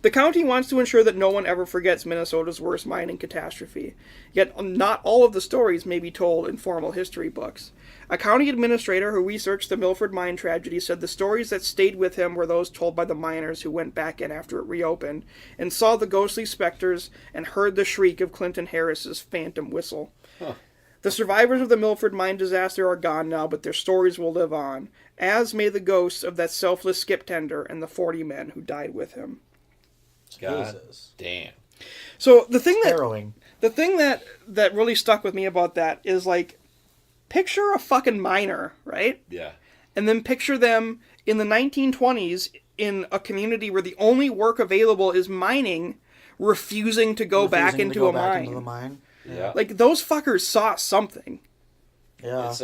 The county wants to ensure that no one ever forgets Minnesota's worst mining catastrophe. Yet not all of the stories may be told in formal history books. A county administrator who researched the Milford Mine tragedy said the stories that stayed with him were those told by the miners who went back in after it reopened and saw the ghostly specters and heard the shriek of Clinton Harris's phantom whistle. Huh. The survivors of the Milford Mine disaster are gone now, but their stories will live on, as may the ghosts of that selfless skip tender and the 40 men who died with him. God damn. So the thing Harrowing. that really stuck with me about that is, like, picture a fucking miner, right? Yeah. And then picture them in the 1920s in a community where the only work available is mining, refusing to go back into a mine. Yeah. Like, those fuckers saw something. Yeah.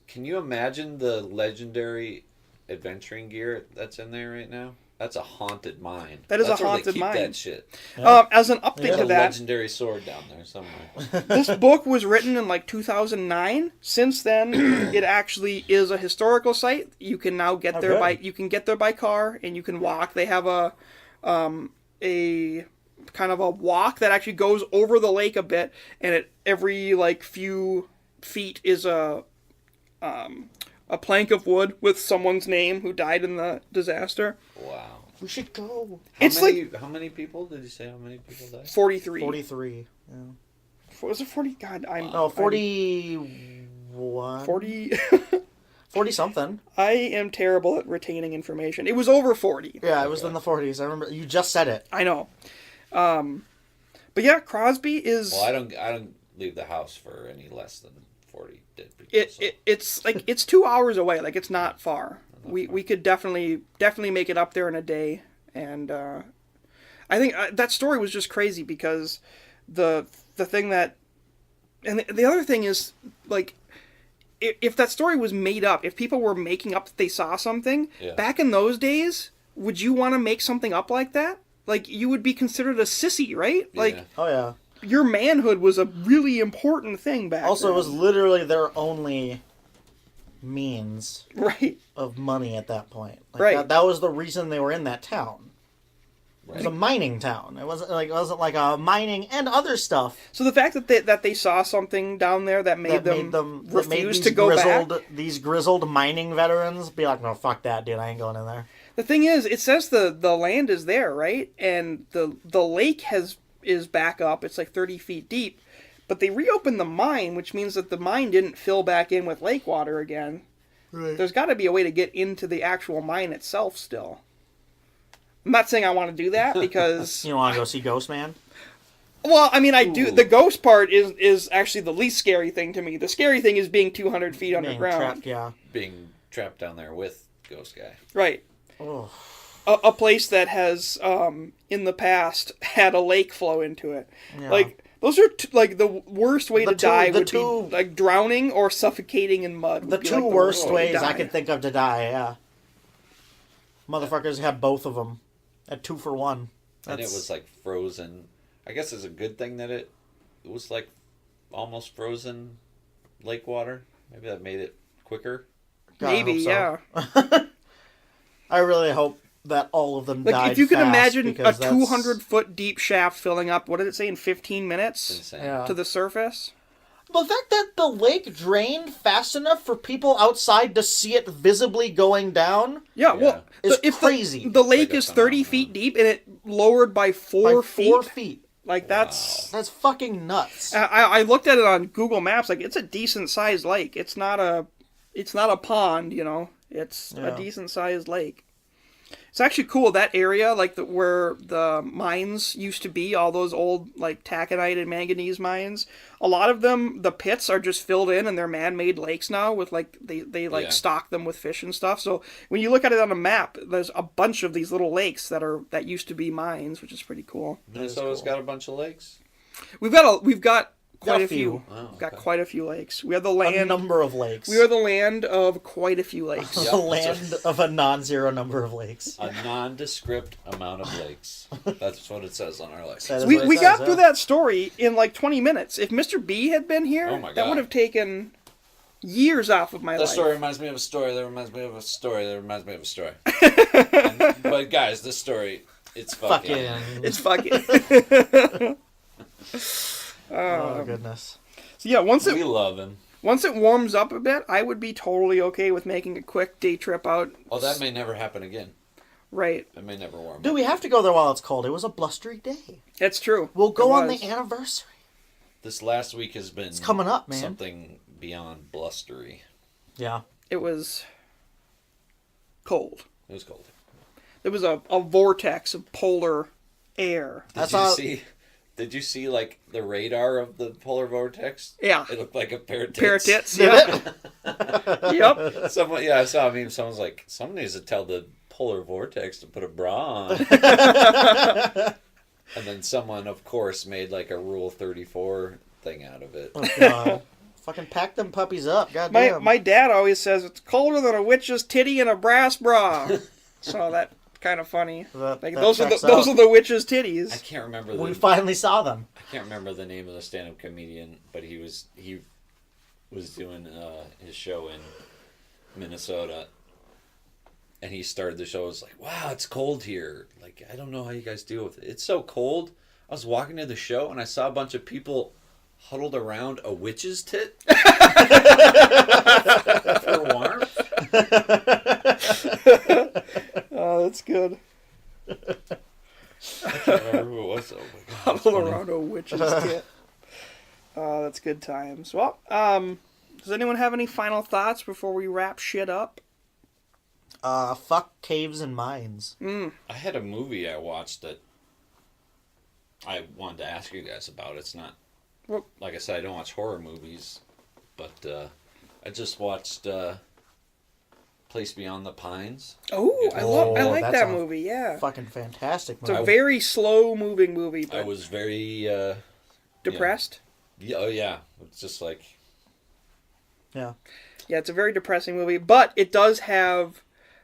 Can you imagine the legendary adventuring gear that's in there right now? That's a haunted mine. That is That's a where haunted they keep mine. That shit. As an update There's to a that, legendary sword down there somewhere. this book was written in like 2009. Since then, it actually is a historical site. You can now get there by car, and you can walk. They have a kind of a walk that actually goes over the lake a bit, and every like few feet is a plank of wood with someone's name who died in the disaster. Wow. We should go. How many people did you say? How many people died? 43. 43. Yeah. Was it 40? God, No, 41. 40. 40 something. I am terrible at retaining information. It was over 40. Yeah, it was in the 40s. I remember you just said it. I know. But yeah, Crosby is. Well, I don't leave the house for any less than 40 dead people. It's like it's 2 hours away. Like it's not far. We could definitely make it up there in a day, and I think that story was just crazy because the thing that, and the other thing is like, if that story was made up, if people were making up that they saw something back in those days, would you want to make something up like that? Like you would be considered a sissy, right? Yeah. Like, oh yeah, your manhood was a really important thing back. Also, then. it was literally their only means right of money at that point. Like right. That was the reason they were in that town. Right. It was a mining town. It wasn't like a mining and other stuff. So the fact that they saw something down there that made them refuse to go back. These grizzled mining veterans be like, no, fuck that, dude. I ain't going in there. The thing is, it says the land is there, right? And the lake is back up. It's like 30 feet deep. But they reopened the mine, which means that the mine didn't fill back in with lake water again. Right. There's got to be a way to get into the actual mine itself still. I'm not saying I want to do that because... You want to go see Ghost Man? Well, I mean, I do. The ghost part is actually the least scary thing to me. The scary thing is being 200 feet underground. Being trapped down there with Ghost Guy. Right. Oh. A place that has, in the past, had a lake flow into it. Yeah. Like... Those are the worst way to die would be like drowning or suffocating in mud. The two worst ways I could think of to die, yeah. Motherfuckers have both of them at 2 for 1. And it was like frozen. I guess it's a good thing that it was like almost frozen lake water. Maybe that made it quicker. Maybe, yeah. I really hope that all of them died Like, if you can imagine a 200-foot deep shaft filling up, what did it say, in 15 minutes yeah. to the surface? The fact that the lake drained fast enough for people outside to see it visibly going down well, is crazy. The lake is 30 feet deep, and it lowered by 4 feet. 4 feet. Like, that's fucking nuts. I looked at it on Google Maps. Like, it's a decent-sized lake. It's not a pond, you know. It's a decent-sized lake. It's actually cool, that area, like where the mines used to be, all those old like taconite and manganese mines. A lot of them, the pits are just filled in, and they're man-made lakes now. With like they stock them with fish and stuff. So when you look at it on a map, there's a bunch of these little lakes that used to be mines, which is pretty cool. Minnesota's got a bunch of lakes. We've got quite a few. Oh, We've got quite a few lakes. We have the land. A number of lakes. We are the land of quite a few lakes. The land of a non-zero number of lakes. A nondescript amount of lakes. That's what it says on our license. We got through that story in like 20 minutes. If Mr. B had been here, Oh my God. that would have taken years off of my life. That story reminds me of a story. That reminds me of a story. That reminds me of a story. But guys, this story, it's fucking. It's fucking. Oh, goodness. So yeah, We love him. Once it warms up a bit, I would be totally okay with making a quick day trip out. Oh, that may never happen again. Right. It may never warm up. Dude, we have to go there while it's cold. It was a blustery day. That's true. We'll go on the anniversary. This last week has been... It's coming up, man. Something beyond blustery. Yeah. It was cold. It was cold. There was a vortex of polar air. Did you see like the radar of the polar vortex? Yeah. It looked like a pair of tits. Pair of tits, yeah. Yep. I saw a meme. Someone's like, someone needs to tell the polar vortex to put a bra on. And then someone, of course, made like a Rule 34 thing out of it. Oh, God. Fucking pack them puppies up. Goddamn. My dad always says it's colder than a witch's titty in a brass bra. So that kind of funny. That Those are checks those out. are the witch's I titties. can't remember We the finally saw them. I can't remember the name of the stand-up comedian, but he was doing his show in Minnesota, and he started the show. It was like, wow, it's cold here. Like, I don't know how you guys deal with it. It's so cold. I was walking to the show and I saw a bunch of people huddled around a witch's tit for warmth. Oh, that's good. I can't remember who it was. Oh my god, Huddle around a witch's tit. Oh, that's good times. Well, does anyone have any final thoughts before we wrap shit up? Fuck caves and mines. I had a movie I watched that I wanted to ask you guys about. It's not, Well- like I said, I don't watch horror movies, but I just watched Place Beyond the Pines. Oh, I like that's that a movie. Yeah, Fucking fantastic it's a movie. very slow moving movie, I but was very depressed. yeah, oh yeah, it's just like Yeah. Yeah, it's a very depressing movie, but it does have.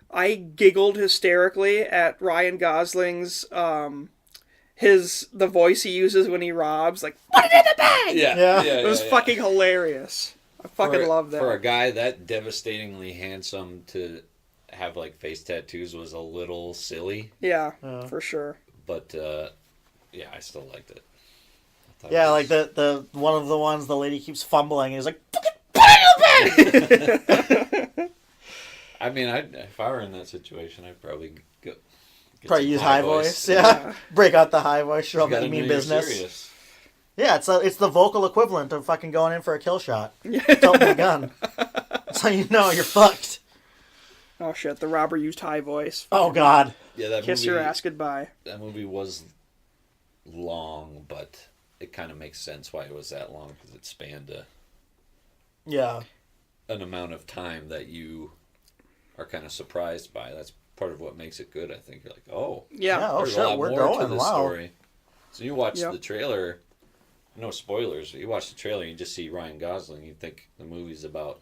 I giggled hysterically at Ryan Gosling's the voice he uses when he robs, like put it in the bag. Yeah. It was fucking hilarious. I fucking love that. For a guy that devastatingly handsome to have like face tattoos was a little silly, Yeah, for sure. but yeah, I still liked it. I thought Yeah, it like was- the one of the ones the lady keeps fumbling and he's like, "Fucking put it in the bag!" I mean, if I were in that situation, I'd probably get Probably some use high voice. Yeah. Yeah. Break out the high voice, show You up that gotta you mean know you're business. serious. Yeah, it's the vocal equivalent of fucking going in for a kill shot. Don't the gun. That's how you know you're fucked. Oh shit, the robber used high voice. Oh god. Yeah, that Kiss movie. your ass goodbye. That movie was long, but it kind of makes sense why it was that long because it spanned Yeah. an amount of time that you are kind of surprised by. That's part of what makes it good. I think you're like, oh, Yeah. Oh there's shit, a lot we're more to going. this Wow. story. So you watch Yep. the trailer. No spoilers. You watch the trailer, you just see Ryan Gosling. You think the movie's about.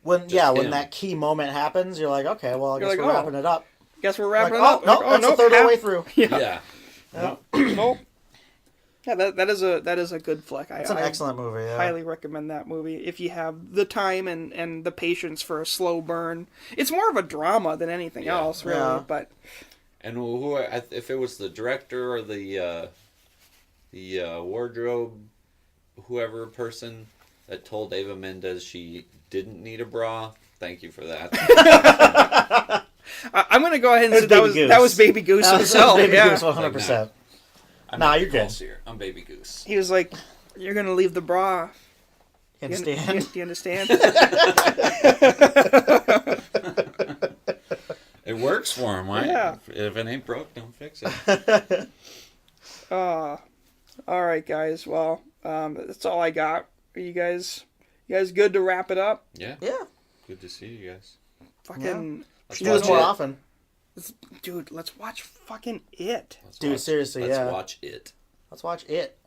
When Just when him. that key moment happens, you're like, okay, well, I You're guess like, we're oh. wrapping it up. Guess we're Like, wrapping oh, it no, up. that's a third of the way through. Yeah. Nope. Yeah, that is a good flick. It's an excellent movie. Yeah. Highly recommend that movie if you have the time and the patience for a slow burn. It's more of a drama than anything Yeah. else, really. Yeah. But And if it was the director or the wardrobe, whoever person that told Ava Mendes she didn't need a bra, thank you for that. I'm gonna go ahead and It was say Baby Goose. that was Baby Goose That was himself. Baby Yeah. Goose 100%. I'm Nah, not you're good. false here. I'm Baby Goose. He was like, "You're gonna leave the bra." You Do understand? you understand? It works for him, right? Yeah. If it ain't broke, don't fix it. All right, guys. Well, that's all I got. Are you guys good to wrap it up? Yeah. Yeah. Good to see you guys. Fucking Let's Do this watch more it. often. dude, let's watch fucking It. Let's Dude, watch- seriously, let's yeah. watch it. Let's watch it.